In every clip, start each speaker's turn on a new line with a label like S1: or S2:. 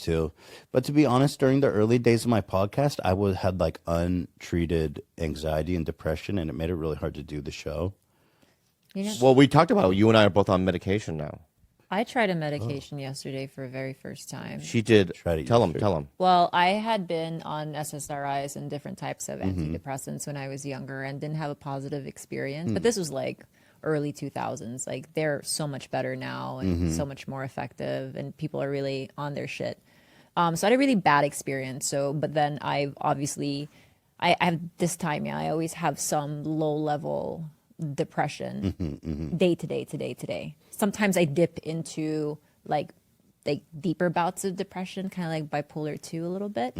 S1: too. But to be honest, during the early days of my podcast, had like untreated anxiety and depression, and it made it really hard to do the show.
S2: Well, we talked about it. You and I are both on medication now.
S3: I tried a medication yesterday for the very first time.
S2: She did. Tell him.
S3: Well, I had been on SSRIs and different types of antidepressants when I was younger and didn't have a positive experience. But this was like early 2000s. Like they're so much better now and so much more effective, and people are really on their shit. So I had a really bad experience. But then I have this time, I always have some low level depression day to day. Sometimes I dip into like deeper bouts of depression, kind of like bipolar 2 a little bit.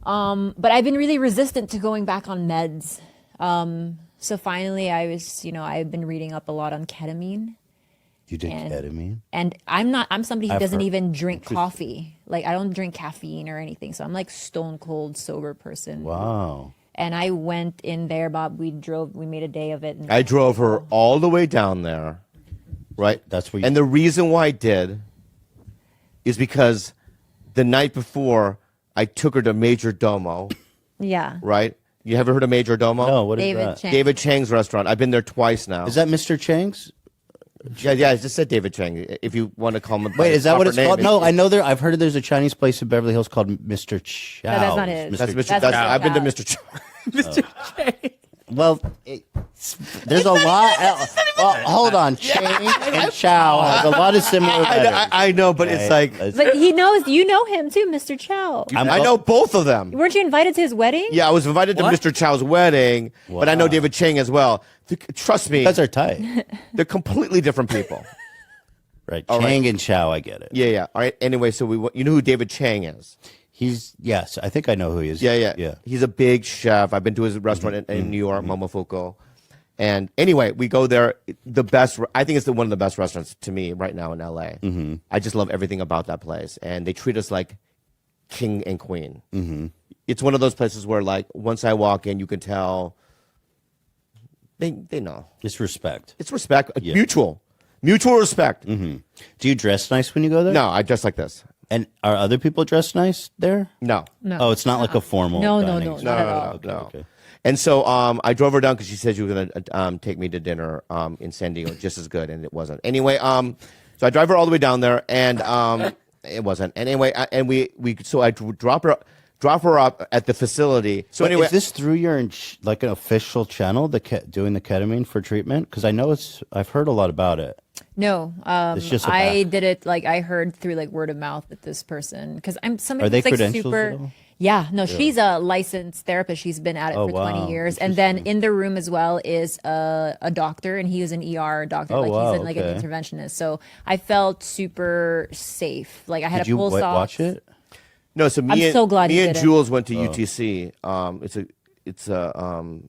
S3: But I've been really resistant to going back on meds. So finally I've been reading up a lot on ketamine.
S1: You did ketamine?
S3: And I'm somebody who doesn't even drink coffee. Like I don't drink caffeine or anything. So I'm like stone cold sober person.
S1: Wow.
S3: And I went in there, Bob. We made a day of it.
S2: I drove her all the way down there, right?
S1: That's where.
S2: And the reason why I did is because the night before I took her to Major Domo.
S3: Yeah.
S2: Right? You ever heard of Major Domo?
S1: No, what is
S3: David
S1: that?
S3: Chang.
S2: David Chang's restaurant. I've been there twice now.
S1: Is that Mr. Chang's?
S2: Yeah, I just said David Chang. If you want to call him.
S1: Wait, is that what it's called? No, I know I've heard there's a Chinese place in Beverly Hills called Mr. Chow.
S3: No, that's not it.
S2: That's Mr.
S3: That's
S2: I've been to
S3: Chow.
S2: Mr. Chow.
S4: Mr. J.
S1: Well, there's a lot. Hold on, Chang and Chow have a lot of similar letters.
S2: I know, but it's like
S3: But you know him too, Mr. Chow.
S2: I know both of them.
S3: Weren't you invited to his wedding?
S2: Yeah, I was invited to Mr. Chow's wedding, but I know David Chang as well. Trust me,
S1: Those are tight.
S2: they're completely different people.
S1: Right,
S2: All
S1: Chang
S2: right.
S1: and Chow, I get it.
S2: Yeah. All right. Anyway, so you know who David Chang is?
S1: Yes, I think I know who he is.
S2: Yeah. He's a big chef. I've been to his restaurant in New York, Momofuku. And anyway, we go there. The best, I think it's one of the best restaurants to me right now in LA. I just love everything about that place. And they treat us like king and queen. It's one of those places where, like, once I walk in, you can tell they know.
S1: It's respect.
S2: It's respect, mutual respect.
S1: Do you dress nice when you go there?
S2: No, I dress like this.
S1: And are other people dressed nice there?
S2: No.
S1: Oh, it's not like a formal.
S3: No,
S1: dining
S3: not at all.
S2: No. And so I drove her down because she said she was going to take me to dinner in San Diego, just as good, and it wasn't. Anyway, so I drive her all the way down there, and it wasn't. And anyway, so I drop her up at the facility. So anyway,
S1: is this through your like an official channel, doing the ketamine for treatment? Because I know I've heard a lot about it.
S3: No,
S1: It's just
S3: I did it like I heard through like word of mouth that this person, because I'm somebody
S1: Are they
S3: who's like
S1: credentialed
S3: super.
S1: at all?
S3: Yeah, no, she's a licensed therapist. She's been at it for 20 years. And then in the room as well is a doctor, and he was an ER doctor. He's like an interventionist. So I felt super safe. Like I had
S1: Did
S3: a
S1: you
S3: pulse ox.
S1: watch it?
S2: no, so
S3: I'm so glad
S2: me
S3: you
S2: and
S3: did it.
S2: Jules went to UTC. It's a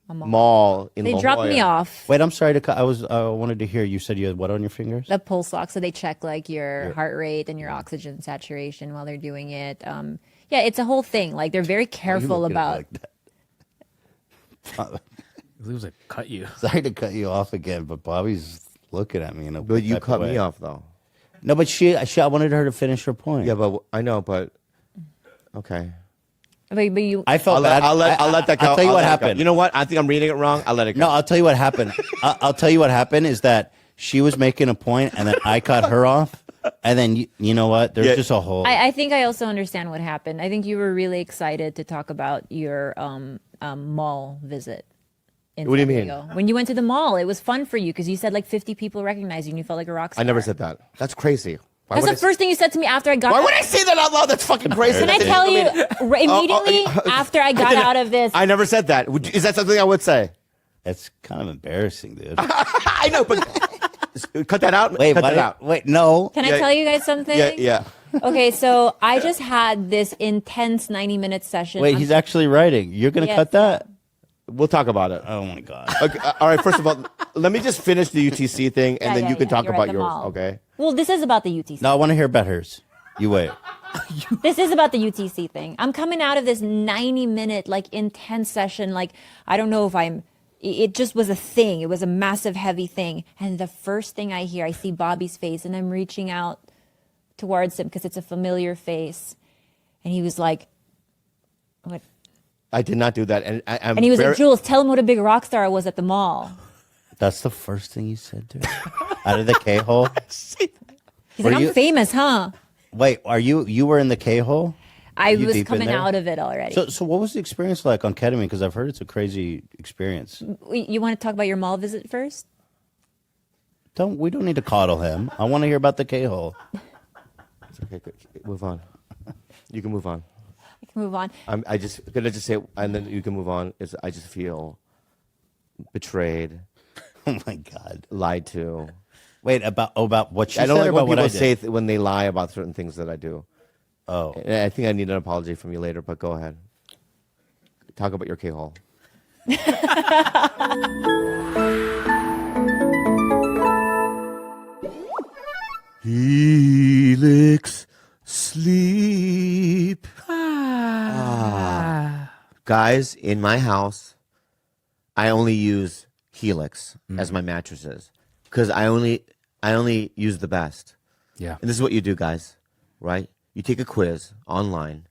S2: mall in La
S3: They dropped
S2: Jolla.
S3: me off.
S1: Wait, I'm sorry to cut. I wanted to hear. You said you had what on your fingers?
S3: The pulse ox, so they check like your heart rate and your oxygen saturation while they're doing it. Yeah, it's a whole thing. Like they're very careful about.
S4: He was like, cut you.
S1: Sorry to cut you off again, but Bobby's looking at me in a
S2: But you
S1: type of
S2: cut
S1: way.
S2: me off, though.
S1: No, but I wanted her to finish her point.
S2: Yeah, but I know, but okay.
S3: But you.
S1: I felt bad.
S2: I'll let that go.
S1: I'll tell you what
S2: let it go.
S1: happened.
S2: You know what? I think I'm reading it wrong. I'll let it go.
S1: No, I'll tell you what happened. I'll tell you what happened is that she was making a point, and then I cut her off, and then you know what? There's just a whole.
S3: I think I also understand what happened. I think you were really excited to talk about your mall visit.
S2: What do you mean?
S3: When you went to the mall, it was fun for you because you said like 50 people recognized you and you felt like a rock star.
S2: I never said that. That's crazy. Why
S3: That's
S2: would
S3: the first thing you said to me after I got
S2: Why
S3: out.
S2: would I say that out loud? That's fucking crazy.
S3: Can I tell you immediately after I got out of this?
S2: I never said that. Is that something I would say?
S1: It's kind of embarrassing, dude.
S2: I know, but cut that out.
S1: Wait,
S2: cut that out.
S1: wait, no.
S3: Can I tell you guys something?
S2: Yeah.
S3: Okay, so I just had this intense 90-minute session.
S1: Wait, he's actually writing. You're gonna
S3: Yes.
S1: cut that?
S2: We'll talk about it.
S1: Oh my god.
S2: Okay, all right. First of all, let me just finish the UTC thing, and then you can talk
S3: You're
S2: about
S3: at the
S2: yours.
S3: mall.
S2: Okay.
S3: Well, this is about the UTC.
S1: No, I want to hear about hers. You wait.
S3: This is about the UTC thing. I'm coming out of this 90-minute, like, intense session. Like, I don't know if it just was a thing. It was a massive, heavy thing. And the first thing I hear, I see Bobby's face, and I'm reaching out towards him because it's a familiar face. And he was like, what?
S2: I did not do that. And I'm
S3: And he was like, Jules, tell him what a big rock star I was at the mall.
S1: That's the first thing you said to her? Out of the K-hole?
S3: He's like, I'm famous, huh?
S1: Wait, you were in the K-hole?
S3: I
S1: You
S3: was
S1: deep in
S3: coming
S1: there?
S3: out of it already.
S1: So what was the experience like on ketamine? Because I've heard it's a crazy experience.
S3: You want to talk about your mall visit first?
S1: We don't need to coddle him. I want to hear about the K-hole.
S2: It's okay, good. Move on. You can move on.
S3: I can move on.
S2: I just gonna just say, and then you can move on. I just feel betrayed,
S1: Oh my God.
S2: lied to.
S1: Wait, about what she
S2: I don't
S1: said
S2: like
S1: or
S2: when
S1: about what I
S2: people
S1: did?
S2: say when they lie about certain things that I do.
S1: Oh.
S2: And I think I need an apology from you later, but go ahead. Talk about your K-hole. Helix sleep. Guys, in my house, I only use Helix as my mattresses because I only use the best.
S4: Yeah.
S2: And this is what you do, guys, right? You take a quiz online,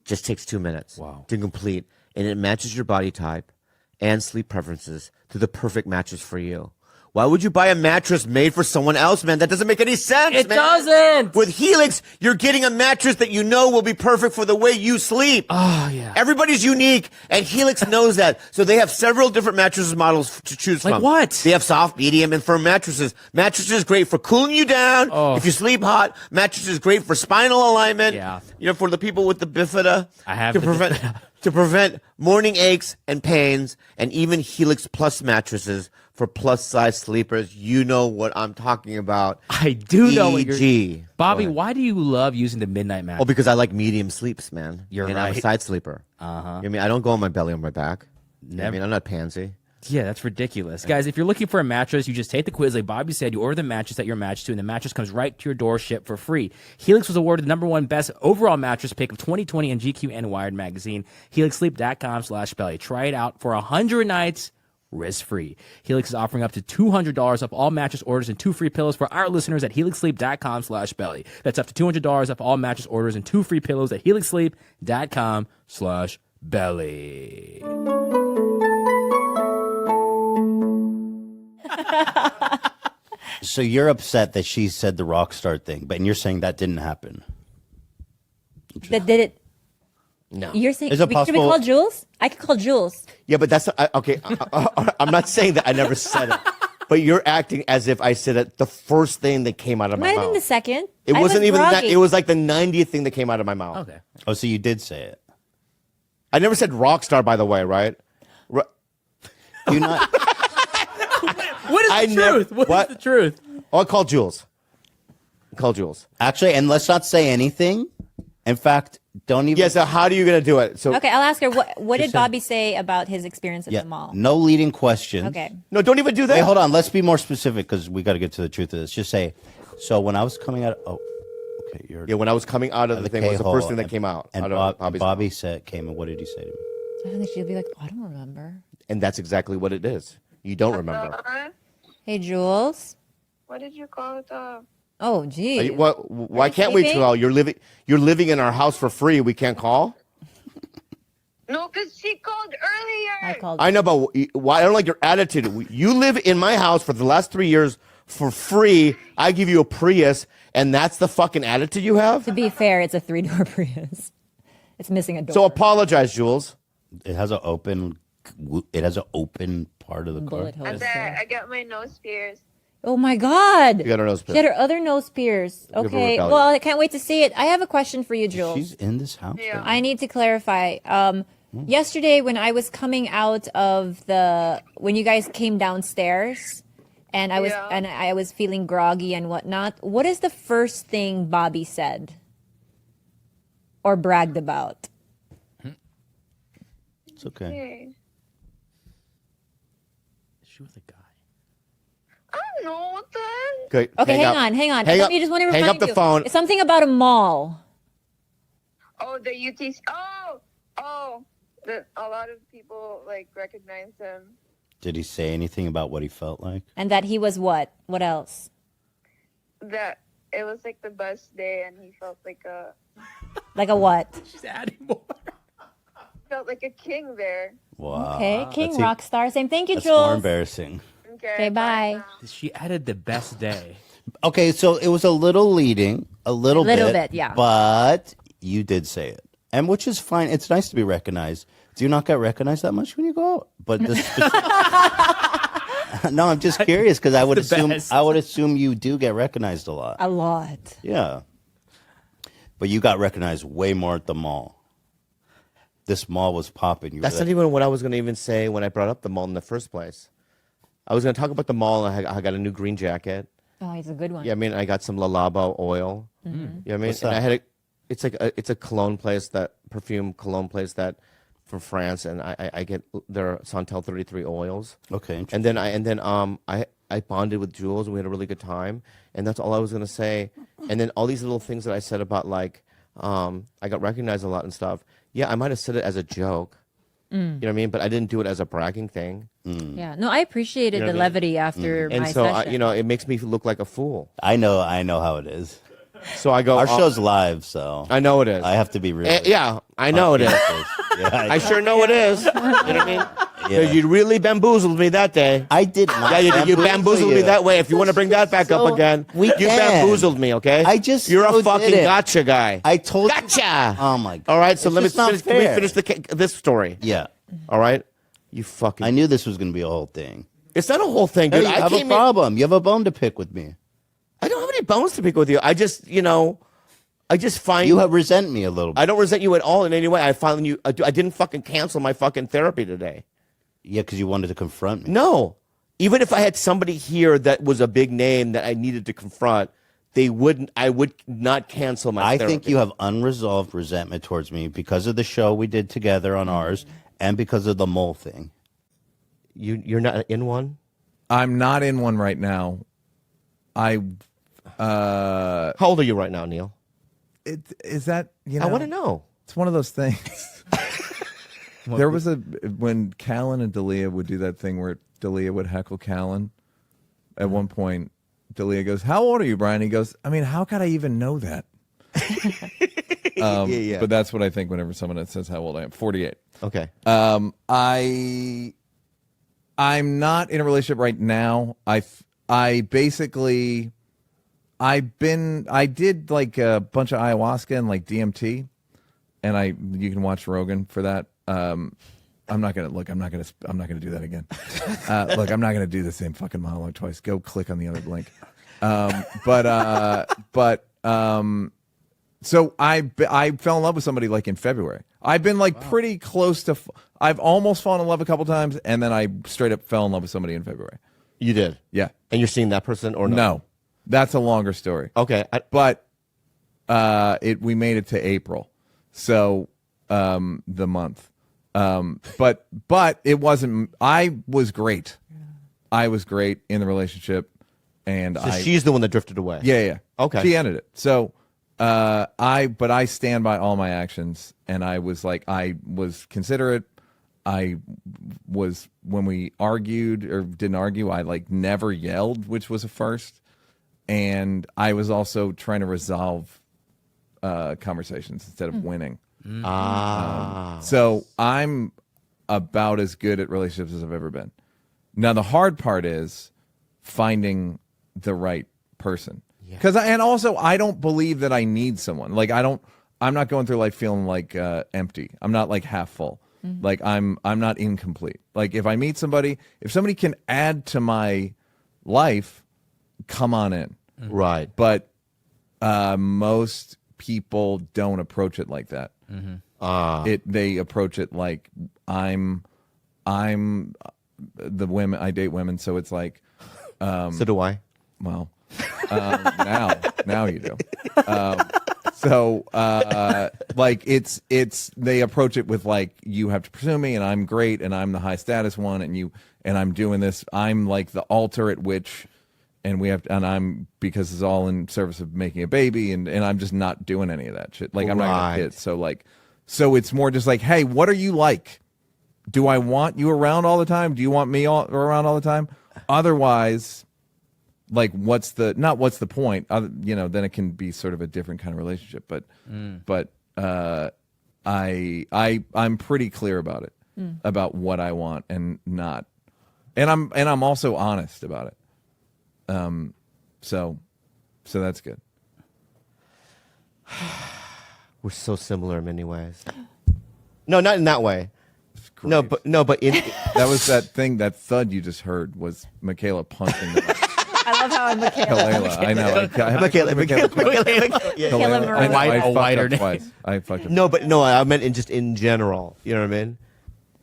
S2: just takes 2 minutes to complete, and it matches your body type and sleep preferences to the perfect mattress for you. Why would you buy a mattress made for someone else, man? That doesn't make any sense,
S4: It
S2: man.
S4: doesn't.
S2: With Helix, you're getting a mattress that you know will be perfect for the way you sleep.
S4: Oh, yeah.
S2: Everybody's unique, and Helix knows that. So they have several different mattress models to choose
S4: Like
S2: from.
S4: what?
S2: They have soft, medium, and firm mattresses. Mattresses great for cooling you down if you sleep hot. Mattresses great for spinal alignment.
S4: Yeah.
S2: You know, for the people with the bifida.
S4: I have
S2: to
S4: the
S2: prevent
S4: bifida.
S2: to prevent morning aches and pains, and even Helix Plus mattresses for plus size sleepers. You know what I'm talking about.
S4: I do know what
S2: EG.
S4: you're... Bobby,
S2: Go ahead.
S4: why do you love using the midnight mattress?
S2: Oh, because I like medium sleeps, man.
S4: You're
S2: and I'm a
S4: right.
S2: side sleeper. I mean, I don't go on my belly on my back.
S4: Never.
S2: I mean, I'm not pansy.
S4: Yeah, that's ridiculous. Guys, if you're looking for a mattress, you just take the quiz. Like Bobby said, you order the mattress that you're matched to, and the mattress comes right to your door, shipped for free. Helix was awarded the #1 best overall mattress pick of 2020 in GQ and Wired magazine. HelixSleep.com/belly. Try it out for 100 nights, risk-free. Helix is offering up to $200 off all mattress orders and 2 free pillows for our listeners at HelixSleep.com/belly. That's up to $200 off all mattress orders and 2 free pillows at HelixSleep.com/belly.
S1: So you're upset that she said the Rockstar thing, and you're saying that didn't happen.
S3: That did it.
S2: No.
S3: You're saying,
S1: Is it
S3: should we
S1: possible-
S3: call Jules? I could call Jules.
S2: Yeah, but that's okay. I'm not saying that I never said it, but you're acting as if I said it the first thing that came out of my
S3: Might have been
S2: mouth.
S3: the second.
S2: It
S3: I
S2: wasn't
S3: was
S2: even that.
S3: groggy.
S2: It was like the 90th thing that came out of my mouth.
S4: Okay.
S1: Oh, so you did say it.
S2: I never said Rockstar, by the way, right?
S1: Do you not?
S4: What is
S2: I
S4: the
S2: never-
S4: truth? What
S2: what?
S4: is the truth?
S2: Oh, I call Jules. Call Jules.
S1: Actually, and let's not say anything. In fact, don't even.
S2: Yeah. So how are you gonna do it? So
S3: Okay, I'll ask her. What did Bobby say about his experience at
S1: Yeah.
S3: the mall?
S1: No leading questions.
S3: Okay.
S2: no, don't even do that.
S1: Wait, hold on. Let's be more specific because we got to get to the truth of this. Just say, so when I was coming out. Oh, okay. You're
S2: Yeah, when I was coming out of the thing, it was the
S1: K-hole,
S2: first thing that came out.
S1: And
S2: out of Bobby's
S1: Bobby
S2: mouth.
S1: said, came and what did he say to me?
S3: I think she'll be like, I don't remember.
S2: And that's exactly what it is. You don't remember.
S3: Hey, Jules.
S5: What did you call it?
S3: Oh, gee.
S2: Are you- what? Why
S3: you
S2: can't we
S3: sleeping?
S2: call? You're living in our house for free. We can't call.
S5: No, because she called
S3: I
S5: earlier.
S3: called.
S2: I know, but why? I don't like your attitude. You live in my house for the last 3 years for free. I give you a Prius, and that's the fucking attitude you have.
S3: To be fair, it's a 3-door Prius. It's missing a door.
S2: So apologize, Jules.
S1: It has an open. It has an open part of the car.
S3: bullet holes.
S5: And then I got my nose pierced.
S3: Oh my God.
S2: You got her nose
S3: She had
S2: pierced.
S3: her other nose pierced.
S2: her
S3: Okay.
S2: rebellion.
S3: Well, I can't wait to see it. I have a question for you, Jules.
S1: She's in this house.
S5: Yeah.
S3: I need to clarify. Yesterday, when I was coming out of when you guys came downstairs, and I was feeling groggy and whatnot. What is the first thing Bobby said or bragged about?
S1: It's okay.
S5: Hey,
S4: She was a guy.
S5: I don't know what the heck.
S2: Okay,
S3: Okay, hang
S2: up.
S3: on.
S2: Hang
S3: Let
S2: up.
S3: me just want to
S2: Hang
S3: remind
S2: up the
S3: you.
S2: phone.
S3: It's something about a mall.
S5: Oh, the UTC. Oh. That a lot of people like recognize him.
S1: Did he say anything about what he felt like?
S3: And that he was what? What else?
S5: That it was like the best day, and he felt like a
S3: Like a what?
S4: She's adding more.
S5: Felt like a king there.
S1: Wow.
S3: Okay, King
S1: That's
S3: Rockstar. Same. Thank you,
S1: That's more
S3: Jules.
S1: embarrassing.
S3: Okay, bye.
S4: She added the best day.
S1: Okay, so it was a little leading, a little
S3: bit, yeah.
S1: But you did say it, and which is fine. It's nice to be recognized. Do you not get recognized that much when you go out? But this no, I'm just curious because I would assume you do get recognized a lot.
S3: A lot.
S1: Yeah, but you got recognized way more at the mall. This mall was popping.
S2: That's not even what I was going to even say when I brought up the mall in the first place. I was going to talk about the mall, and I got a new green jacket.
S3: Oh, it's a good one.
S2: Yeah, I mean, I got some Lalabo oil. You know what I mean?
S1: What's
S2: And I
S1: that?
S2: had it's a cologne place perfume cologne place that from France, and I get their Santal 33 oils.
S1: Okay,
S2: And then I bonded with Jules, and we had a really good time. And that's all I was going to say. And then all these little things that I said about like, I got recognized a lot and stuff. Yeah, I might have said it as a joke. You know what I mean? But I didn't do it as a bragging thing.
S3: Yeah. No, I appreciated
S2: You know
S3: the
S2: what I mean?
S3: levity after
S2: And
S3: my
S2: so,
S3: session.
S2: it makes me look like a fool.
S1: I know how it is.
S2: So I go,
S1: Our show's live, so
S2: I know it is.
S1: I have to be real.
S2: Yeah, I know it is.
S1: Yeah,
S2: I sure know it is. You know what I mean?
S1: Yeah.
S2: You really bamboozled me that day.
S1: I did not.
S2: Yeah, you did. You bamboozled me that way. If you want to bring that back up
S1: So
S2: again,
S1: we
S2: you
S1: can.
S2: bamboozled me, okay? You're
S1: so
S2: a fucking
S1: did it.
S2: gotcha guy.
S1: I told you.
S2: Gotcha.
S1: Oh my god.
S2: All right, so
S1: It's
S2: let me
S1: just not
S2: finish, let me
S1: fair.
S2: finish this story.
S1: Yeah,
S2: All right, you fucking.
S1: I knew this was going to be a whole thing.
S2: It's not a whole thing,
S1: Hey,
S2: dude.
S1: you
S2: I
S1: have a
S2: came in-
S1: problem. You have a bone to pick with me.
S2: I don't have any bones to pick with you. I just, I just find
S1: You resent me a little bit.
S2: I don't resent you at all in any way. I find you. I didn't fucking cancel my fucking therapy today.
S1: Yeah, because you wanted to confront me.
S2: No. Even if I had somebody here that was a big name that I needed to confront, I would not cancel my
S1: I
S2: therapy.
S1: think you have unresolved resentment towards me because of the show we did together on ours and because of the mole thing.
S2: You're not in one?
S6: I'm not in one right now.
S2: How old are you right now, Neil?
S6: Is that,
S2: I want to know.
S6: It's one of those things. There was when Callan and Dalia would do that thing where Dalia would heckle Callan. At one point, Dalia goes, "How old are you, Brian?" He goes, "I mean, how could I even know that?"
S2: Yeah.
S6: But that's what I think whenever someone says how old I am. 48.
S2: Okay.
S6: I'm not in a relationship right now. I basically I did like a bunch of ayahuasca and like DMT, and you can watch Rogan for that. I'm not gonna do that again. Look, I'm not gonna do the same fucking monologue twice. Go click on the other link. So I fell in love with somebody like in February. I've been like pretty close to. I've almost fallen in love a couple times, and then I straight up fell in love with somebody in February.
S2: You did?
S6: Yeah.
S2: And you're seeing that person or no?
S6: No, that's a longer story.
S2: Okay.
S6: But we made it to April, so the month. But it wasn't. I was great. I was great in the relationship, and
S2: So she's the one that drifted away.
S6: Yeah.
S2: Okay.
S6: She ended it. So I stand by all my actions, and I was considerate. I was, when we argued or didn't argue, I like never yelled, which was a first. And I was also trying to resolve conversations instead of winning. So I'm about as good at relationships as I've ever been. Now the hard part is finding the right person. And also I don't believe that I need someone. Like I'm not going through life feeling like empty. I'm not like half full. Like I'm not incomplete. Like if I meet somebody, if somebody can add to my life, come on in.
S2: Right.
S6: But most people don't approach it like that. They approach it like I'm the women. I date women, so it's like.
S2: So do I.
S6: Well, now you do. Like it's they approach it with like, you have to pursue me, and I'm great, and I'm the high status one, and I'm doing this. I'm like the altar at which. And I'm, because it's all in service of making a baby, and I'm just not doing any of that shit. Like I'm not gonna hit. So it's more just like, hey, what are you like? Do I want you around all the time? Do you want me around all the time? Otherwise, like, what's the point? Then it can be sort of a different kind of relationship. But I'm pretty clear about it, about what I want and not, and I'm also honest about it. So that's good.
S2: We're so similar in many ways. No, not in that way. No, but in
S6: That was that thing, that thud you just heard was Michaela punching the
S3: I love how I'm
S6: Michaela. I know.
S2: Michaela.
S6: I
S4: wider
S6: fucked up twice. I fucked up.
S2: No, I meant in general. You know what I mean?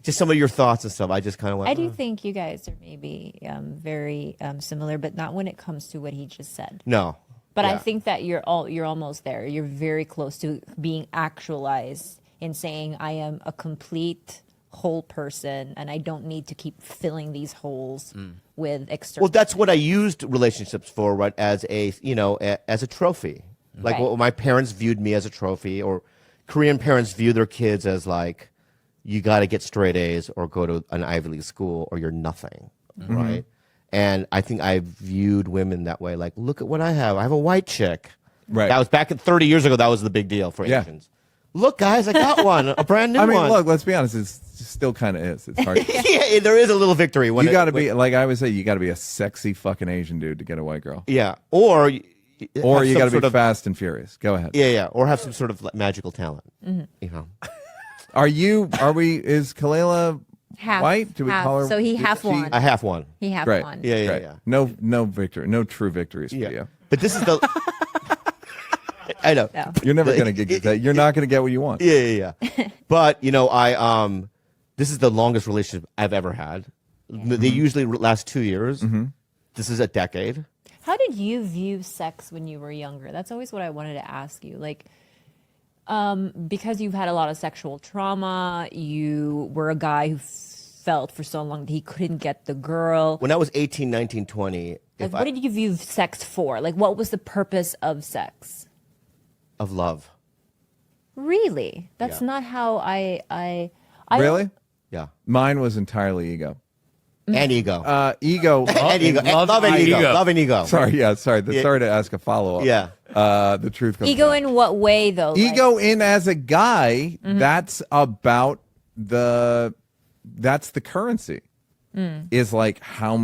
S2: Just some of your thoughts and stuff. I just kind of went.
S3: I do think you guys are maybe very similar, but not when it comes to what he just said.
S2: No.
S3: But I
S2: Yeah.
S3: think that you're almost there. You're very close to being actualized in saying I am a complete whole person and I don't need to keep filling these holes with external.
S2: Well, that's what I used relationships for, right? As a as a trophy. Like
S3: Right.
S2: what my parents viewed me as a trophy, or Korean parents view their kids as like, you got to get straight A's or go to an Ivy League school or you're nothing, right? And I think I viewed women that way. Like, look at what I have. I have a white chick.
S6: Right.
S2: That was back at 30 years ago. That was the big deal for
S6: Yeah.
S2: Asians. Look, guys, I got one, a brand new
S6: I mean,
S2: one.
S6: look, let's be honest. It still kind of is. It's hard.
S2: Yeah, there is a little victory. When
S6: You got to be, like I would say, you got to be a sexy fucking Asian dude to get a white girl.
S2: Yeah, or
S6: Or
S2: have
S6: you
S2: some
S6: got to be
S2: sort of-
S6: fast and furious. Go ahead.
S2: Yeah, or have some sort of like, magical talent. You know.
S6: Is Kalela
S3: half,
S6: white? Do we
S3: half.
S6: call her?
S3: So he half
S6: she-
S3: won.
S2: I have one.
S3: He half
S6: Great.
S3: won.
S2: Yeah, yeah,
S6: Right.
S2: yeah.
S6: No true victories for you.
S2: But this is the. I know.
S3: No.
S6: You're never gonna get that. You're not gonna get what you want.
S2: Yeah. But I this is the longest relationship I've ever had. They usually last 2 years. This is a decade.
S3: How did you view sex when you were younger? That's always what I wanted to ask you. Like, because you've had a lot of sexual trauma, you were a guy who felt for so long that he couldn't get the girl.
S2: When I was 18, 19, 20,
S3: Like, what did you view sex for? Like, what was the purpose of sex?
S2: of love.
S3: Really? That's
S2: Yeah.
S3: not how I
S6: Really?
S2: Yeah.
S6: Mine was entirely ego.
S2: And ego.
S6: Ego.
S2: and ego.
S4: love
S2: Love and
S4: and
S2: ego.
S4: ego.
S2: Love and ego.
S6: Sorry. Sorry to ask a follow up.
S2: Yeah.
S6: The truth comes
S3: ego
S6: out.
S3: in what way though?
S6: Ego in as a guy. That's about that's the currency. Is like how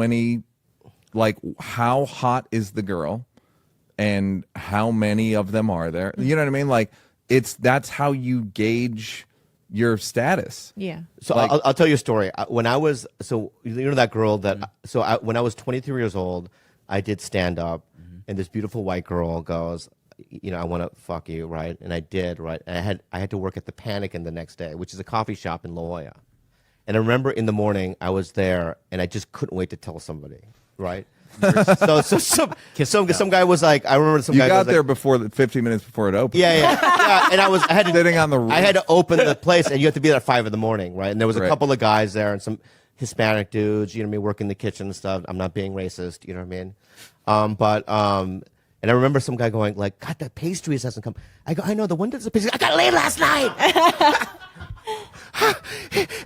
S6: hot is the girl, and how many of them are there? You know what I mean? Like that's how you gauge your status.
S3: Yeah.
S2: So I'll tell you a story. When I was that girl that when I was 23 years old, I did stand up, and this beautiful white girl goes, I want to fuck you, right? And I did, right? And I had to work at the Panic the next day, which is a coffee shop in La Jolla. And I remember in the morning I was there, and I just couldn't wait to tell somebody, right? So some guy was like, I remember some
S6: You
S2: guy
S6: got
S2: was
S6: there
S2: like,
S6: before 50 minutes before it opened.
S2: yeah, and I had to
S6: Sitting on the roof.
S2: I had to open the place, and you have to be there at 5 a.m, right? And there was a
S6: Right.
S2: couple of guys there, and some Hispanic dudes, you know what I mean, working the kitchen and stuff. I'm not being racist, you know what I mean? And I remember some guy going like, God, that pastries hasn't come. I go, I know, the one does the pastries. I got laid last night.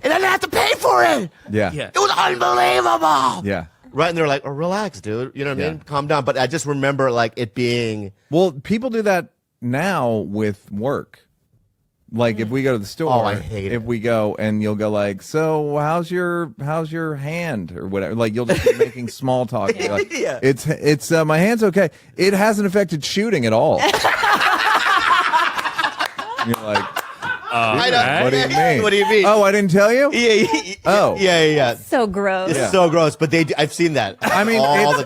S2: And I didn't have to pay for it.
S6: Yeah.
S4: Yeah.
S2: It was unbelievable.
S6: Yeah.
S2: Right, and they're like, oh, relax, dude. You know what I mean?
S6: Yeah.
S2: Calm down. But I just remember like it being...
S6: Well, people do that now with work. Like if we go to the store,
S2: Oh, I hate
S6: if
S2: it.
S6: we go and you'll go like, so how's your hand or whatever? Like you'll just be making small talk. You're like,
S2: Yeah.
S6: It's my hand's okay. It hasn't affected shooting at all. You're like,
S2: I know.
S6: what do you mean?
S2: What do you mean?
S6: Oh, I didn't tell you?
S2: Yeah.
S6: Oh.
S2: Yeah.
S3: So gross.
S2: It's so gross, but I've seen that.
S6: I mean,
S2: all the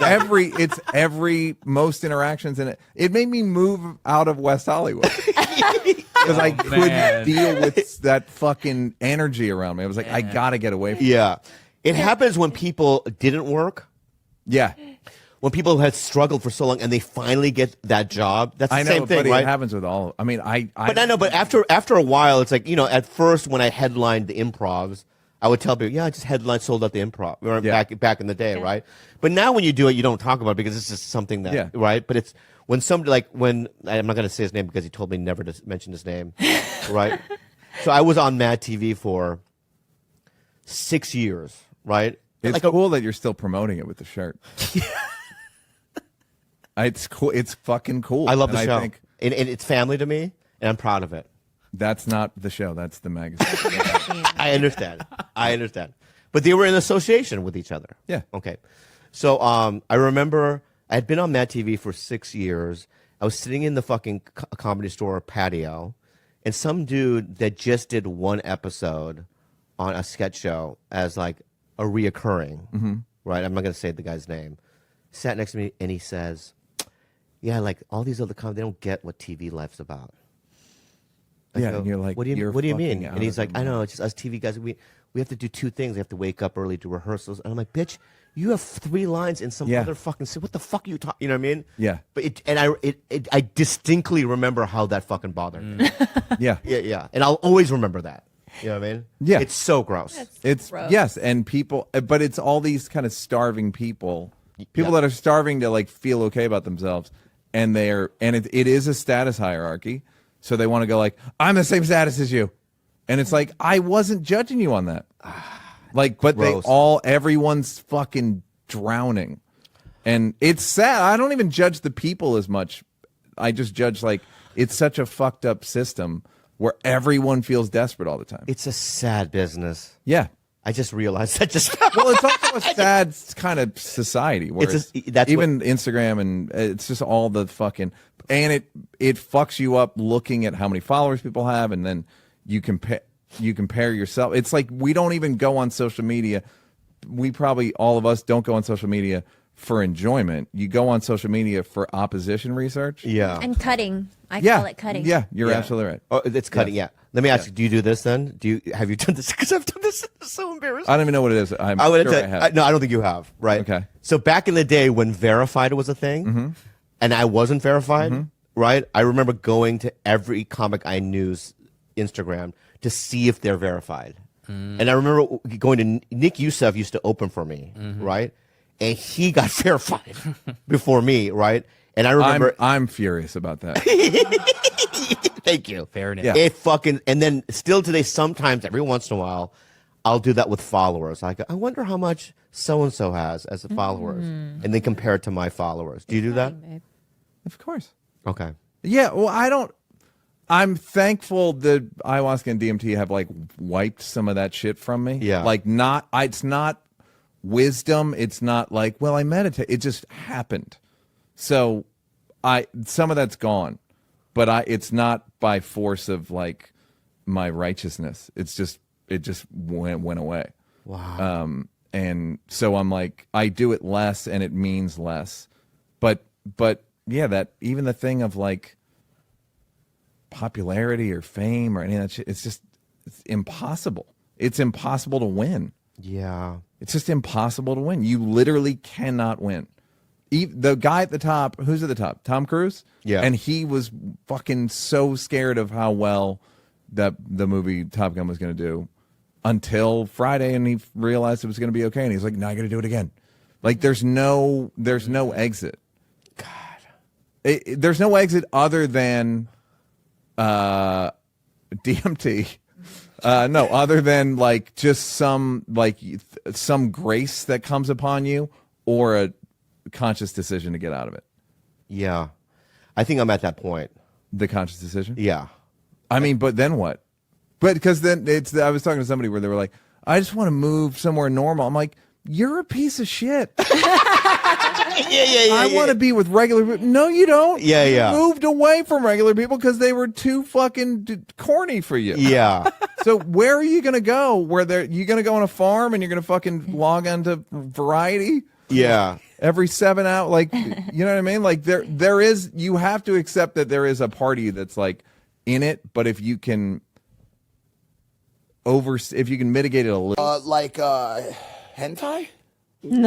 S6: it's
S2: time.
S6: every most interactions in it. It made me move out of West Hollywood because I couldn't
S4: man.
S6: deal with that fucking energy around me. I was like, I gotta get away from.
S2: Yeah. It happens when people didn't work,
S6: Yeah,
S2: when people had struggled for so long and they finally get that job. That's the
S6: I know,
S2: same thing,
S6: but
S2: right?
S6: it happens with all. I mean,
S2: But I know, but after a while, it's like, at first when I headlined the improvs, I would tell people, yeah, I just headlined, sold out the improv
S6: Yeah.
S2: back in the day, right? But now when you do it, you don't talk about it because it's just something that,
S6: Yeah.
S2: right? But it's when somebody, like when, I'm not going to say his name because he told me never to mention his name, right? So I was on Mad TV for 6 years, right?
S6: It's
S2: Like
S6: cool that you're still promoting it with the shirt. It's cool. It's fucking cool.
S2: I love the
S6: And
S2: show.
S6: think,
S2: And it's family to me, and I'm proud of it.
S6: That's not the show. That's the magazine.
S2: I understand. But they were in association with each other.
S6: Yeah.
S2: Okay. So I remember I had been on Mad TV for 6 years. I was sitting in the fucking Comedy Store patio, and some dude that just did one episode on a sketch show as like a reoccurring, right? I'm not going to say the guy's name. Sat next to me, and he says, yeah, like all these other comics, they don't get what TV life's about.
S6: Yeah,
S2: go,
S6: and you're like,
S2: what do you
S6: you're
S2: mean?
S6: fucking out
S2: And he's
S6: of
S2: like,
S6: your
S2: I know,
S6: mind.
S2: it's just us TV guys. We have to do two things. We have to wake up early, do rehearsals. And I'm like, bitch, you have 3 lines in some
S6: Yeah.
S2: other fucking. What the fuck are you talking? You know what I mean?
S6: Yeah.
S2: But I distinctly remember how that fucking bothered me.
S6: Yeah.
S2: Yeah. And I'll always remember that. You know what I mean?
S6: Yeah.
S2: It's so gross.
S6: It's
S3: Gross.
S6: yes, and people, but it's all these kind of starving people
S2: Yeah.
S6: that are starving to like feel okay about themselves, and it is a status hierarchy, so they want to go like, I'm the same status as you, and it's like, I wasn't judging you on that, like, but
S2: Gross.
S6: everyone's fucking drowning, and it's sad. I don't even judge the people as much. I just judge like it's such a fucked up system where everyone feels desperate all the time.
S2: It's a sad business.
S6: Yeah.
S2: I just realized that just.
S6: Well, it's also a sad kind of society where
S2: That's
S6: even Instagram and it's just all the fucking, and it fucks you up looking at how many followers people have, and then you compare yourself. It's like we don't even go on social media. We probably, all of us, don't go on social media for enjoyment. You go on social media for opposition research.
S2: Yeah.
S7: And cutting. I
S6: Yeah.
S7: call it cutting.
S6: Yeah, you're
S2: Yeah.
S6: absolutely right.
S2: Oh, it's cutting. Yeah. Let me ask you. Do you do this then? Have you done this? Because I've done this. It's so embarrassing.
S6: I don't even know what it is. I'm
S2: I would
S6: sure I
S2: tell-
S6: have.
S2: no, I don't think you have. Right.
S6: Okay.
S2: So back in the day when verified was a thing, and I wasn't verified, right? I remember going to every comic I knew's Instagram to see if they're verified. And I remember going to Nick Youssef used to open for me, right? And he got verified before me, right? And I remember.
S6: I'm furious about that.
S2: Thank you.
S4: Fairness.
S6: Yeah.
S2: It fucking, and then still today, sometimes every once in a while, I'll do that with followers. I go, I wonder how much so and so has as followers, and then compare it to my followers. Do you do that?
S6: Of course.
S2: Okay.
S6: Yeah, well, I'm thankful that ayahuasca and DMT have like wiped some of that shit from me.
S2: Yeah.
S6: Like it's not wisdom. It's not like, well, I meditate. It just happened. So some of that's gone, but it's not by force of like my righteousness. It just went away.
S2: Wow.
S6: And so I'm like, I do it less and it means less. But yeah, that even the thing of like popularity or fame or any of that shit, it's impossible. It's impossible to win.
S2: Yeah.
S6: It's just impossible to win. You literally cannot win. The guy at the top, who's at the top? Tom Cruise?
S2: Yeah.
S6: And he was fucking so scared of how well that the movie Top Gun was going to do until Friday, and he realized it was going to be okay, and he's like, "No, I got to do it again." Like there's no exit. God, there's no exit other than DMT. No, other than like just some grace that comes upon you, or a conscious decision to get out of it.
S2: Yeah. I think I'm at that point.
S6: The conscious decision.
S2: Yeah.
S6: I mean, but then what? But because then I was talking to somebody where they were like, I just want to move somewhere normal. I'm like, you're a piece of shit.
S2: Yeah.
S6: I want to be with regular people. No, you don't.
S2: Yeah, yeah.
S6: You moved away from regular people because they were too fucking corny for you.
S2: Yeah.
S6: So where are you going to go? You going to go on a farm and you're going to fucking log onto Variety?
S2: Yeah.
S6: Every 7 hours, like, you know what I mean? Like there is, you have to accept that there is a party that's like in it, but if you can mitigate it a little.
S8: Hentai?
S3: You don't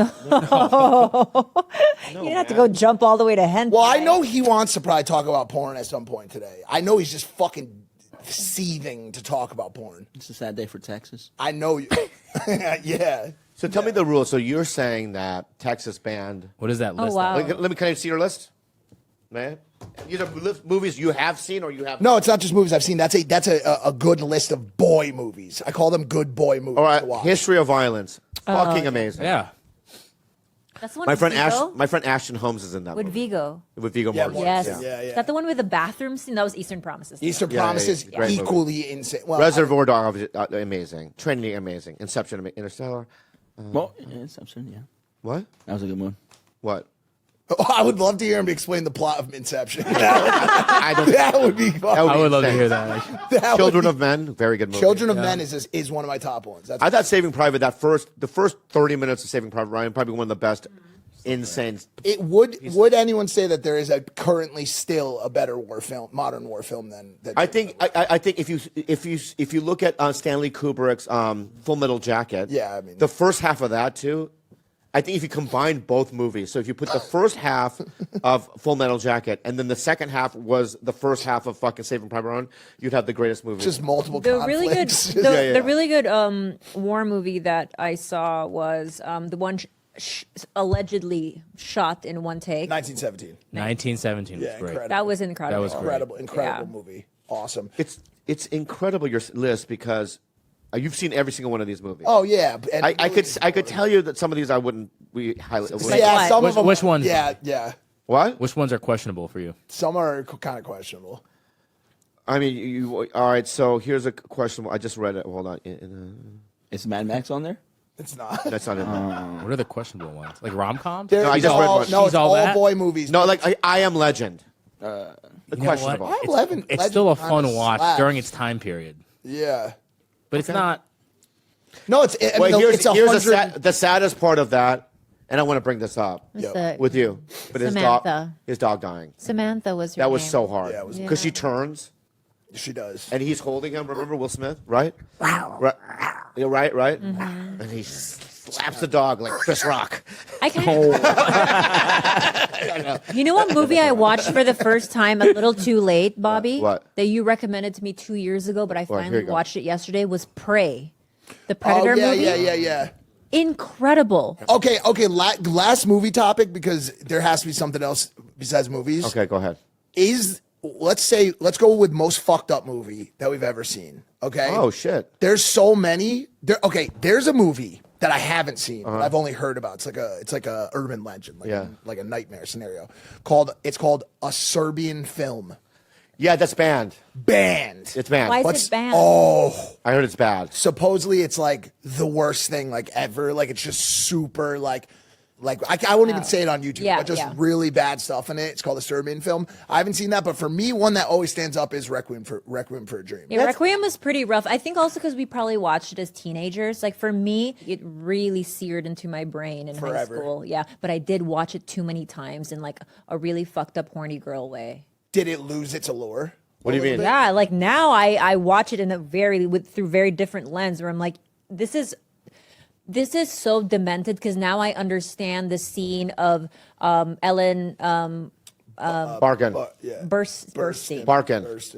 S3: have to go jump all the way to hentai.
S8: Well, I know he wants to probably talk about porn at some point today. I know he's just fucking seething to talk about porn.
S9: It's a sad day for Texas.
S8: I know you. Yeah.
S2: So tell me the rules. So you're saying that Texas banned.
S4: What is that list?
S3: wow.
S2: Can I see your list, man? These are movies you have seen or you have.
S8: No, it's not just movies I've seen. That's a good list of boy movies. I call them good boy movies
S2: All right.
S8: to watch.
S2: History of Violence. Fucking amazing.
S4: Yeah.
S3: That's the one
S2: My
S3: with
S2: friend
S3: Vigo?
S2: my friend Ashton Holmes is in that
S3: With
S2: movie.
S3: Vigo.
S2: With Viggo
S8: Yeah,
S2: Mortensen.
S3: Yes.
S8: Yeah, yeah.
S3: Is that the one with the bathroom scene? That was Eastern Promises.
S8: Eastern
S2: Yeah,
S8: Promises,
S2: yeah, great movie.
S8: equally insane. Well,
S2: Reservoir Dogs, amazing. Trinity, amazing. Inception, Interstellar.
S7: Well, Inception, yeah.
S2: What?
S7: That was a good one.
S2: What?
S8: I would love to hear him explain the plot of Inception.
S2: I don't.
S8: That would be fun.
S2: That would
S4: I
S2: be
S4: would love to
S2: insane.
S4: hear that. Actually.
S8: That would
S2: Children
S8: be-
S2: of Men, very good movie.
S8: Children of Men is one of my top ones. That's
S2: I thought Saving Private, the first 30 minutes of Saving Private Ryan, probably one of the best, insane.
S8: it would anyone say that there is currently still a better modern war film than
S2: I think if you look at Stanley Kubrick's Full Metal Jacket,
S8: Yeah, I mean-
S2: the first half of that too. I think if you combine both movies, so if you put the first half of Full Metal Jacket and then the second half was the first half of fucking Saving Private Ryan, you'd have the greatest movie.
S8: just multiple
S3: The really good,
S8: conflicts.
S3: the really good war movie that I saw was the one allegedly shot in one take.
S8: 1917.
S4: 1917 was
S8: Yeah,
S4: great.
S8: incredible.
S3: That was incredible.
S4: That was great.
S8: Incredible
S3: Yeah.
S8: movie. Awesome.
S2: It's incredible your list because you've seen every single one of these movies.
S8: Oh yeah, and
S2: I could tell you that some of these I wouldn't highly.
S8: Yeah,
S3: what?
S8: some of them.
S4: Which ones?
S8: Yeah, yeah.
S2: What?
S4: Which ones are questionable for you?
S8: Some are kind of questionable.
S2: I mean, you all right? So here's a question. I just read it. Hold on.
S7: Is Mad Max on there?
S8: It's not.
S2: That's not it.
S4: What are the questionable ones? Like rom-coms?
S8: There-
S2: No, I
S8: it's
S2: just read
S8: all,
S2: one.
S8: no,
S4: She's
S8: it's
S4: all
S8: all
S4: that?
S8: boy movies.
S2: No, like I Am Legend.
S4: know
S2: Questionable.
S4: what?
S8: Legend
S4: It's still a fun
S8: kinda
S4: watch
S8: slaps.
S4: during its time period,
S8: Yeah.
S4: but it's not.
S8: No, it's. I
S2: Well,
S8: mean, it's
S2: here's
S8: 100.
S2: the saddest part of that, and I want to bring this up
S3: The-
S2: with you. But
S3: Samantha.
S2: his dog dying.
S3: Samantha was her
S2: That was
S3: name.
S2: so hard
S8: Yeah, it was-
S2: because she turns
S8: She does.
S2: and he's holding him. Remember Will Smith, right? Right, yeah, right.
S3: Mm-hmm.
S2: And he slaps the dog like Chris Rock.
S3: I kind You know what movie I watched for the first time a little too late, Bobby?
S2: What?
S3: That you recommended to me 2 years ago, but I
S2: here
S3: finally
S2: you go.
S3: watched it yesterday was Prey. The
S8: Oh
S3: Predator
S8: yeah,
S3: movie.
S8: yeah.
S3: Incredible.
S8: Okay. Last movie topic because there has to be something else besides movies.
S2: Okay, go ahead.
S8: Let's go with most fucked up movie that we've ever seen. Okay.
S2: Oh shit.
S8: There's so many. There's a movie that I haven't seen. I've only heard about. It's like a urban legend, like a nightmare scenario. It's called a Serbian film.
S2: Yeah, that's banned.
S8: Banned.
S2: It's banned.
S3: Why is
S8: What's-
S3: it banned?
S8: Oh,
S2: I heard it's bad.
S8: supposedly it's like the worst thing like ever. Like it's just super like I won't even say it on YouTube.
S3: Yeah,
S8: but just
S3: yeah.
S8: really bad stuff in it. It's called a Serbian film. I haven't seen that, but for me, one that always stands up is Requiem for a Dream.
S3: Yeah, Requiem was pretty rough. I think also because we probably watched it as teenagers. Like for me, it really seared into my brain in high
S8: Forever.
S3: school. Yeah, but I did watch it too many times in like a really fucked up horny girl way.
S8: Did it lose its allure?
S2: What do you mean?
S3: Yeah, like now I watch it in a through very different lens where I'm like, this is so demented because now I understand the scene of Ellen
S2: Barkin.
S8: Yeah.
S3: Burstyn.
S2: Barkin.
S3: No, it's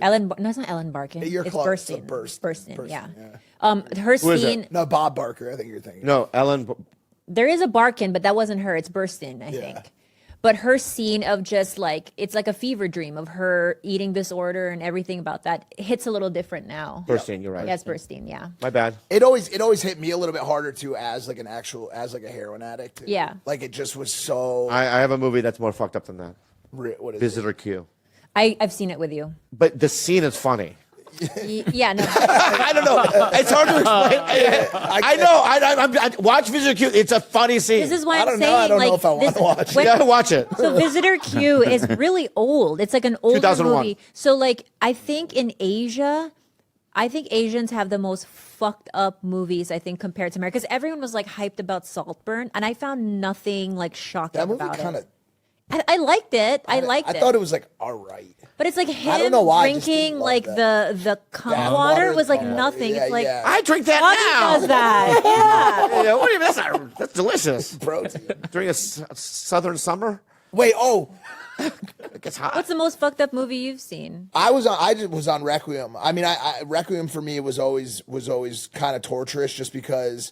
S3: not Ellen Barkin.
S8: You're
S3: it's
S8: close.
S3: Burstyn.
S8: It's
S3: Burstyn, yeah.
S8: yeah.
S3: Her
S2: is it?
S3: scene.
S8: No, Bob Barker. I think you're thinking.
S2: No, Ellen.
S3: There is a Barkin, but that wasn't her. It's Burstyn, I think. But her scene of just like it's like a fever dream of her eating disorder and everything about that hits a little different now.
S2: Burstyn, you're right.
S3: Yes, Burstyn, yeah.
S2: My bad.
S8: It always hit me a little bit harder too as like a heroin addict.
S3: Yeah.
S8: Like it just was so.
S2: I have a movie that's more fucked up than that.
S8: What is it?
S2: Visitor Q.
S3: I've seen it with you.
S2: But the scene is funny.
S3: Yeah, no.
S2: I don't know. It's hard to explain. I know. I watch Visitor Q. It's a funny scene.
S3: This is why
S8: I
S3: I'm
S8: don't know.
S3: saying
S8: I don't know
S3: like
S8: if I wanna
S3: this-
S8: watch it.
S3: when-
S2: Yeah, watch it.
S3: So Visitor Q is really old. It's like an older
S2: 2001.
S3: movie. So like I think Asians have the most fucked up movies, I think, compared to America. Because everyone was like hyped about Saltburn, and I found nothing like shocking
S8: That movie
S3: about
S8: kind
S3: it.
S8: of.
S3: I liked it. I liked it.
S8: I thought it was like all right.
S3: But it's like
S8: I don't
S3: him
S8: know why, I just
S3: drinking
S8: didn't love
S3: like
S8: that.
S3: the cum
S8: Yeah,
S3: water was like
S8: water.
S3: nothing.
S8: Yeah,
S3: it's like
S8: yeah.
S2: I drink that
S3: Audrey
S2: now.
S3: does that. Yeah.
S2: Yeah, what do you mean? That's delicious.
S8: Protein.
S2: During a southern summer,
S8: Wait. Oh,
S2: it gets hot.
S3: What's the most fucked up movie you've seen?
S8: I just was on Requiem. I mean, Requiem for me was always kind of torturous, just because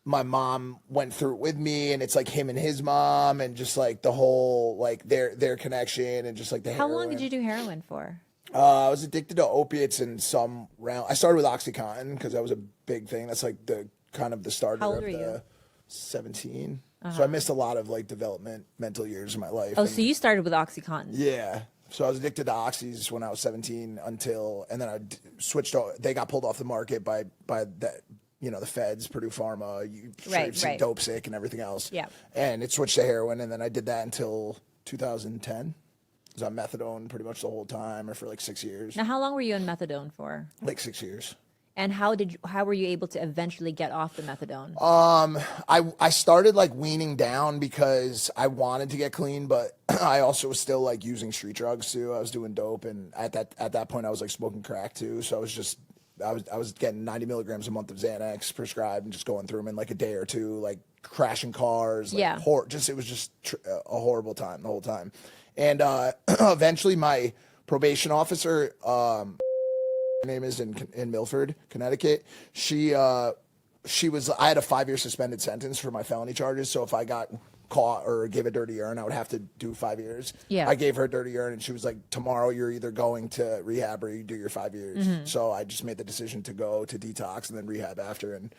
S8: my mom went through it with me, and it's like him and his mom, and just like the whole like their connection, and just like the.
S3: How long
S8: heroin.
S3: did you do heroin for?
S8: I was addicted to opiates in some round. I started with OxyContin because that was a big thing. That's like the kind of the starter
S3: How old
S8: of
S3: were you?
S8: 17. So I missed a lot of like developmental years of my life.
S3: Oh,
S8: And-
S3: so you started with OxyContin.
S8: yeah. So I was addicted to oxys when I was 17 and then I switched. They got pulled off the market by that, the feds, Purdue Pharma,
S3: Right.
S8: Dope Sick and everything else.
S3: Yeah.
S8: And it switched to heroin, and then I did that until 2010. I was on methadone pretty much the whole time, or for like 6 years.
S3: Now, how long were you on methadone for?
S8: Like 6 years.
S3: And how were you able to eventually get off the methadone?
S8: I started like weaning down because I wanted to get clean, but I also was still like using street drugs too. I was doing dope, and at that point I was like smoking crack too. So I was getting 90 milligrams a month of Xanax prescribed and just going through them in like a day or two, like crashing cars. Like
S3: Yeah.
S8: It was just a horrible time the whole time. And eventually my probation officer, her name is in Milford, Connecticut. I had a 5-year suspended sentence for my felony charges. So if I got caught or gave a dirty urine, I would have to do 5 years.
S3: Yeah.
S8: I gave her a dirty urine, and she was like, tomorrow you're either going to rehab or you do your 5 years. So I just made the decision to go to detox and then rehab after.
S3: And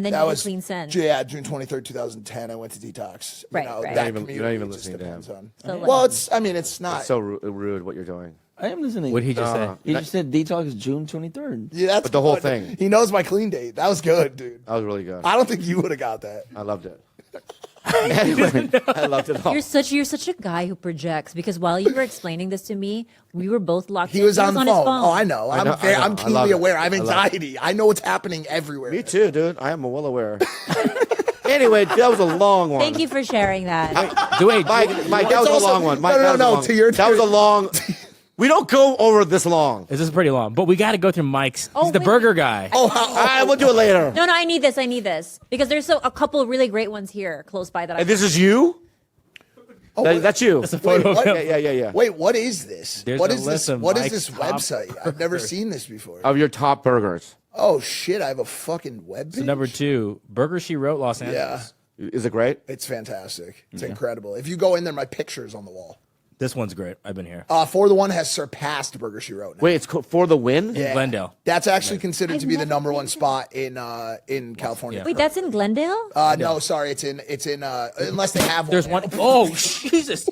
S3: then
S8: that
S3: you
S8: was
S3: did clean sense.
S8: Yeah, June 23rd, 2010, I went to detox.
S3: Right.
S8: That
S2: You're not even
S8: community just
S2: listening to him.
S8: depends on-
S3: So, like-
S8: well, it's not.
S2: It's so rude what you're doing.
S7: I am listening.
S4: What did he just say?
S7: He just said detox is June 23rd.
S8: Yeah, that's
S2: But the whole
S8: good.
S2: thing.
S8: He knows my clean date. That was good, dude.
S2: That was really good.
S8: I don't think you would have got that.
S2: I loved it. Anyway, I loved it all.
S3: You're such a guy who projects, because while you were explaining this to me, we were both locked
S8: He
S3: in.
S8: was on the
S3: his
S8: phone.
S3: phone.
S8: Oh, I know.
S2: I know, I know.
S8: I'm
S2: I
S8: keenly
S2: love it.
S8: aware. I have
S2: I love it.
S8: anxiety. I know what's happening everywhere.
S2: Me too, dude. I am well aware. Anyway, that was a long one.
S3: Thank you for sharing that.
S4: Wait,
S2: Mike, that was
S8: also-
S2: a long one. Mike,
S8: no,
S2: that was a long-
S8: to your
S2: That was a long. We don't go over this long.
S4: this is pretty long, but we got to go through Mike's.
S3: Oh,
S4: He's the
S3: wait.
S4: burger guy.
S8: Oh,
S2: We'll do it later.
S3: No, I need this because there's a couple of really great ones here close by that I.
S2: And this is you? That's you.
S4: That's a photo
S8: what?
S4: of him.
S2: Yeah.
S8: Wait, what is this?
S4: There's
S8: What
S4: a
S8: is
S4: list
S8: this?
S4: of
S8: What is
S4: Mike's
S8: this
S4: top
S8: website? I've never seen this before.
S2: Of your top burgers.
S8: Oh shit! I have a fucking web page.
S4: So number 2, Burger She Wrote, Los
S8: Yeah,
S4: Angeles.
S2: Is it great?
S8: it's fantastic. It's incredible. If you go in there, my picture's on the wall.
S4: This one's great. I've been here.
S8: For the One has surpassed Burger She Wrote. Now.
S2: Wait, it's for the win?
S8: Yeah.
S4: Glendale.
S8: That's actually considered
S3: I've
S8: to be the
S3: never
S8: number
S3: been
S8: one
S3: to-
S8: spot in California.
S3: Wait, that's in Glendale?
S8: No, sorry, it's in unless they have one.
S4: There's
S8: there.
S4: one oh Jesus.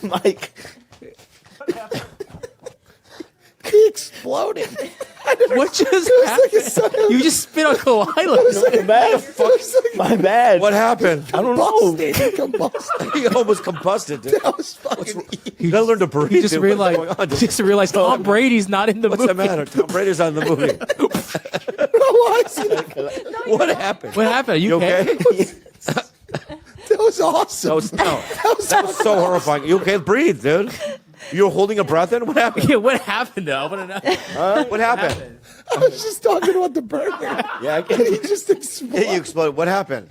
S7: Mike.
S8: He exploded.
S4: What just happened? You just spit on Kalila.
S7: My bad.
S2: What happened?
S7: I don't know.
S8: Combusted.
S2: He almost combusted, dude.
S8: That was fucking.
S2: You gotta learn to breathe.
S4: He just
S2: dude.
S4: realized.
S2: What's going on, dude?
S4: Just realized Tom Brady's not in the
S2: What's
S4: movie.
S2: the matter? Tom Brady's on the movie. What happened?
S4: What happened? Are you
S2: You
S4: okay?
S2: okay?
S8: That was awesome.
S2: That was so horrifying. You okay? Breathe, dude. You were holding a breath in? What happened?
S4: Yeah, what happened though? I want to know.
S2: What happened?
S8: I was just talking about the burger.
S7: Yeah,
S8: And he just exploded.
S2: You exploded. What happened?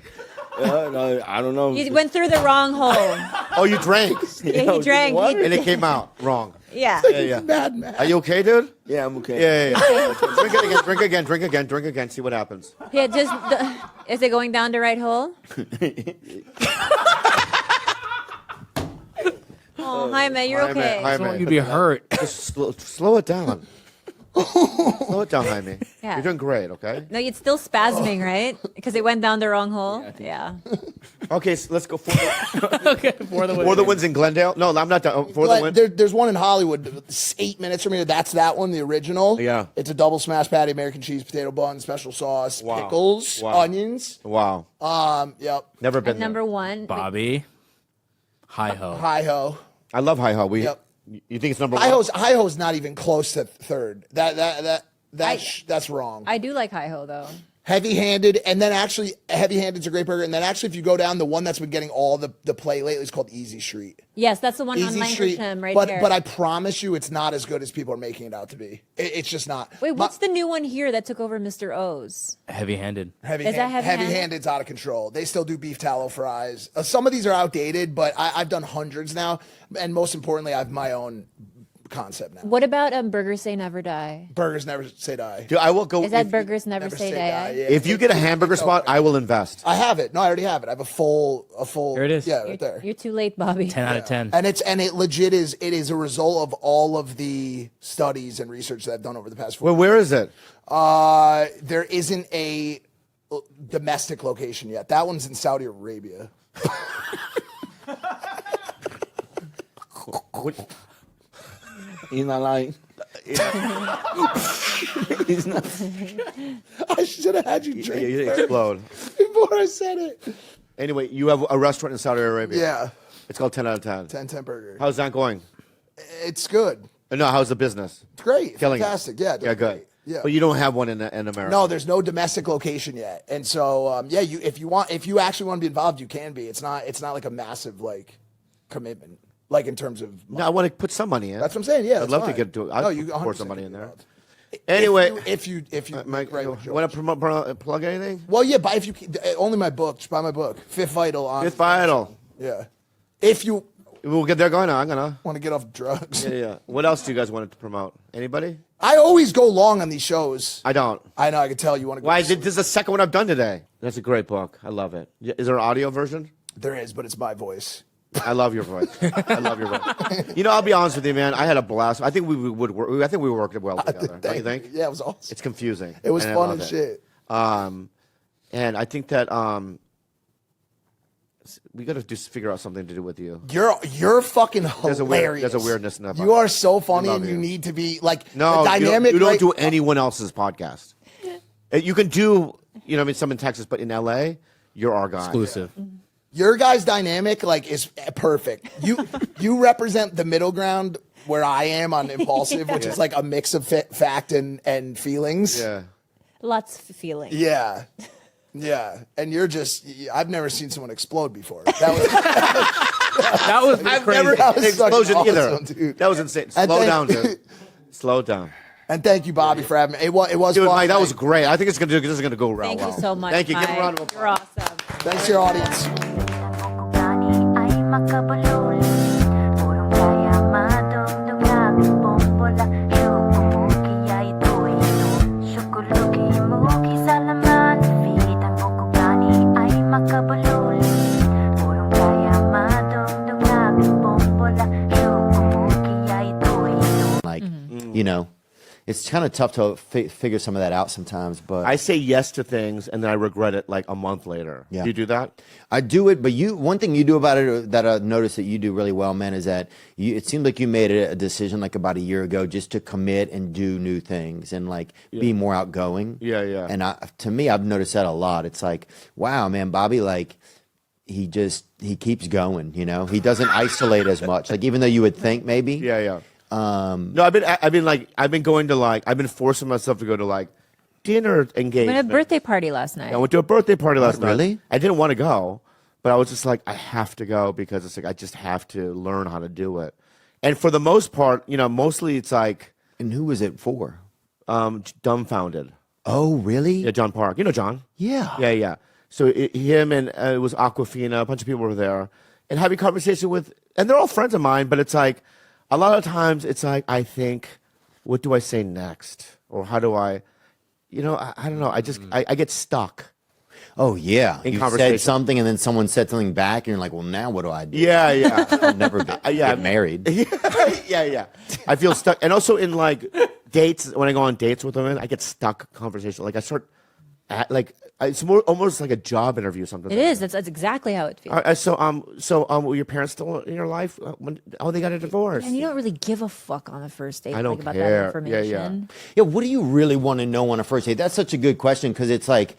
S7: no, I don't know.
S3: You went through the wrong hole.
S2: Oh, you drank.
S3: Yeah, he drank.
S7: what?
S2: And it came out wrong.
S3: Yeah.
S2: Yeah.
S8: Mad man.
S2: Are you okay, dude?
S7: Yeah, I'm okay.
S2: Yeah. Drink again. See what happens.
S3: Yeah, is it going down the right hole? Oh, Jaime, you're
S2: Jaime,
S3: okay.
S2: Jaime.
S4: You'd be hurt.
S2: Just slow it down. Slow it down, Jaime.
S3: Yeah.
S2: You're doing great, okay?
S3: No, it's still spasming, right? Because it went down the wrong hole. Yeah.
S2: Okay, so let's go for the,
S4: Okay, for the win.
S2: for the wins in Glendale. No, I'm not done. For the
S8: But
S2: win.
S8: there's one in Hollywood. It's 8 minutes from here. That's that one, the original.
S2: Yeah.
S8: It's a double smash patty, American cheese, potato bun, special sauce,
S2: Wow.
S8: pickles,
S2: Wow.
S8: onions.
S2: Wow.
S8: Yep.
S2: Never been
S3: At number
S2: there.
S3: 1.
S4: Bobby. Hi ho.
S8: Hi ho.
S2: I love Hi Ho.
S8: Yep.
S2: You think it's number
S8: Hi
S2: one?
S8: ho's not even close to third. That's wrong.
S3: I do like Hi Ho though.
S8: Heavy-handed, and then actually, heavy-handed's a great burger. And then actually, if you go down, the one that's been getting all the play lately is called Easy Street.
S3: Yes, that's the one on
S8: Easy
S3: Lankershim
S8: Street,
S3: right
S8: but
S3: here.
S8: but I promise you, it's not as good as people are making it out to be. It's just not.
S3: Wait, what's the new one here that took over Mr. O's?
S4: Heavy-handed.
S3: Is that heavy-handed?
S8: Heavy-handed's out of control. They still do beef tallow fries. Some of these are outdated, but I've done hundreds now, and most importantly, I have my own concept now.
S3: What about Burgers Say Never Die?
S8: Burgers never say die.
S2: Dude, I will go.
S3: Is that
S2: if,
S3: Burgers Never Say Die?
S8: Yeah,
S2: if you get a hamburger spot, I will invest.
S8: I have it. No, I already have it. I have a full.
S4: Here it is.
S8: Yeah, right there.
S3: You're too late, Bobby.
S4: 10 out of 10.
S8: And it legit is. It is a result of all of the studies and research that I've done over the past 4
S2: Well, where is it?
S8: There isn't a domestic location yet. That one's in Saudi Arabia.
S7: He's not lying. He's not.
S8: I should have had you drink
S2: You
S8: first
S2: explode.
S8: before I said it.
S2: Anyway, you have a restaurant in Saudi Arabia.
S8: Yeah,
S2: It's called 10 out of 10.
S8: 10 burger.
S2: How's that going?
S8: It's good.
S2: No, how's the business?
S8: It's great.
S2: Killing it.
S8: Fantastic. Yeah. doing
S2: Yeah, good.
S8: great. Yeah.
S2: But you don't have one in America.
S8: No, there's no domestic location yet, and so yeah, if you actually want to be involved, you can be. It's not like a massive like commitment, like in terms of.
S2: No, I want to put some money in.
S8: That's what I'm saying. Yeah,
S2: I'd
S8: that's
S2: love
S8: fine.
S2: to get to.
S8: No,
S2: I'd
S8: you
S2: pour
S8: 100%
S2: some money
S8: can
S2: in
S8: be
S2: there.
S8: involved.
S2: Anyway,
S8: if you
S2: Mike,
S8: right
S2: you
S8: with
S2: want
S8: George.
S2: to plug anything?
S8: Well, yeah, but if you only my book, just buy my book, Fifth Vital on.
S2: Fifth Vital.
S8: Yeah, if you
S2: We'll get there going. I'm gonna.
S8: want to get off drugs.
S2: Yeah. What else do you guys want to promote? Anybody?
S8: I always go long on these shows.
S2: I don't.
S8: I know. I can tell you want to go.
S2: Why?
S8: to sleep.
S2: This is the second one I've done today. That's a great book. I love it. Is there an audio version?
S8: There is, but it's my voice.
S2: I love your voice. I love your voice. You know, I'll be honest with you, man. I had a blast. I think we would work. I think we worked well together. Don't you think?
S8: Yeah, it was awesome.
S2: It's confusing.
S8: It was
S2: and I
S8: fun
S2: love
S8: as
S2: it.
S8: shit.
S2: And I think that we got to just figure out something to do with you.
S8: You're fucking hilarious.
S2: There's a weirdness in that.
S8: You are so funny,
S2: love
S8: and you
S2: you.
S8: need to be like
S2: No,
S8: the dynamic.
S2: you don't
S8: right-
S2: do anyone else's podcast. You can do, you know, I mean, some in Texas, but in LA, you're our guy.
S4: Exclusive.
S8: Your guys' dynamic like is perfect. You represent the middle ground where I am on impulsive, which is like a mix of fact and feelings.
S2: Yeah.
S3: Lots of feeling.
S8: Yeah. Yeah. And you're just I've never seen someone explode before. That was
S4: That was
S2: I've
S4: crazy.
S2: never had an
S8: was fucking
S2: explosion either.
S8: awesome, dude.
S2: That was insane.
S8: And
S2: Slow
S8: thank-
S2: down, dude. Slow down.
S8: and thank you, Bobby, for having me. It was
S2: Dude,
S8: fun.
S2: Mike, that was great. I think this is gonna go real
S3: Thank
S2: well.
S3: you so much.
S2: Thank you. Give him a
S3: Mike.
S2: round of applause.
S3: You're awesome.
S8: Thanks to your audience.
S9: Ay makabululi Purong kaya madugdugag Bombola Syukumuki ay ito Syukuluki muki sa laman Feet ang bukugani ay makabululi Purong kaya madugdugag Bombola Syukumuki ay ito
S1: Like, you know, it's kind of tough to figure some of that out sometimes, but
S2: I say yes to things and then I regret it like a month later.
S1: Yeah.
S2: Do you do that?
S1: I do it. But one thing you do about it that I noticed that you do really well, man, is that it seems like you made a decision like about a year ago just to commit and do new things and like be more outgoing.
S2: Yeah, yeah.
S1: And to me, I've noticed that a lot. It's like, wow, man, Bobby, like, he keeps going, you know, he doesn't isolate as much. Like, even though you would think maybe.
S2: Yeah, yeah. No, I've been going to I've been forcing myself to go to like dinner
S3: We
S2: engagement.
S3: had a birthday party last night.
S2: I went to a birthday party last night.
S1: really?
S2: I didn't want to go, but I was just like, I have to go because it's like I just have to learn how to do it. And for the most part, you know, mostly it's like
S1: And who was it for?
S2: dumbfounded.
S1: Oh, really?
S2: Yeah, John Park. You know John?
S1: Yeah.
S2: Yeah, yeah. So him and it was Aquafina, a bunch of people were there, and having conversation with, and they're all friends of mine, but it's like, a lot of times it's like, I think, what do I say next? Or how do I, you know, I don't know. I just, I get stuck.
S1: Oh, yeah.
S2: In
S1: You
S2: conversation.
S1: said something and then someone said something back and you're like, well, now what do I do?
S2: Yeah, yeah.
S1: I'll never get married.
S2: Yeah, yeah. I feel stuck. And also in like dates, when I go on dates with women, I get stuck conversation. Like I start, it's more almost like a job interview or something.
S3: It is. That's exactly how it feels.
S2: So were your parents still in your life? They got a divorce.
S3: And you don't really give a fuck on the first date
S2: I don't
S3: like, about
S2: care.
S3: that information.
S2: Yeah, yeah.
S1: Yeah, what do you really want to know on a first date? That's such a good question because it's like,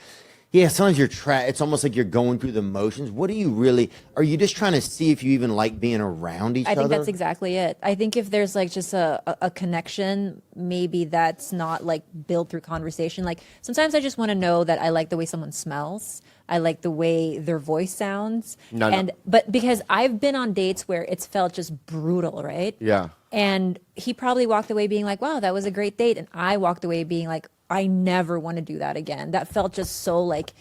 S1: yeah, sometimes it's almost like you're going through the motions. What do you really, are you just trying to see if you even like being around each other?
S3: I think that's exactly it. I think if there's like just a connection, maybe that's not like built through conversation. Like sometimes I just want to know that I like the way someone smells. I like the way their voice sounds. But because I've been on dates where it's felt just brutal, right?
S2: Yeah.
S3: And he probably walked away being like, wow, that was a great date. And I walked away being like, I never want to do that again. That felt just so like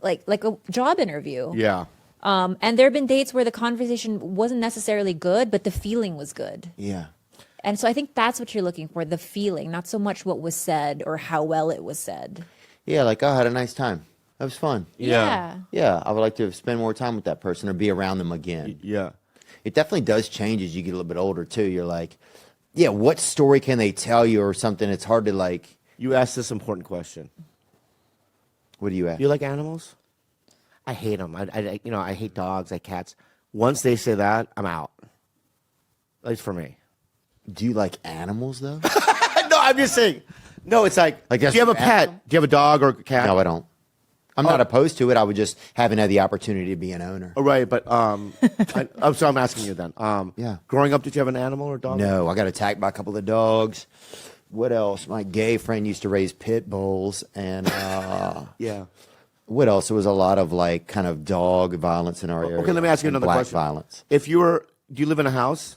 S3: a job interview.
S2: Yeah.
S3: And there have been dates where the conversation wasn't necessarily good, but the feeling was good.
S1: Yeah.
S3: And so I think that's what you're looking for, the feeling, not so much what was said or how well it was said.
S1: Yeah, like, oh, I had a nice time. That was fun.
S3: Yeah.
S1: Yeah, I would like to spend more time with that person or be around them again.
S2: Yeah.
S1: It definitely does change as you get a little bit older, too. You're like, yeah, what story can they tell you or something? It's hard to, like...
S2: You asked this important question.
S1: What do you ask?
S2: Do you like animals? I hate them. I hate dogs, I hate cats. Once they say that, I'm out. At least for me.
S1: Do you like animals, though?
S2: No, I'm just saying. No, it's like do
S1: that's
S2: you have a
S1: bad.
S2: pet? Do you have a dog or a cat?
S1: No, I don't. I'm not opposed to it. I would just haven't had the opportunity to be an owner.
S2: Oh, right, but I'm asking you then.
S1: Yeah.
S2: Growing up, did you have an animal or a dog?
S1: No, I got attacked by a couple of dogs. What else? My gay friend used to raise pit bulls, and
S2: Yeah.
S1: what else? There was a lot of like kind of dog violence in our area.
S2: Okay, let me ask you
S1: and
S2: another
S1: black
S2: question.
S1: violence.
S2: Do you live in a house?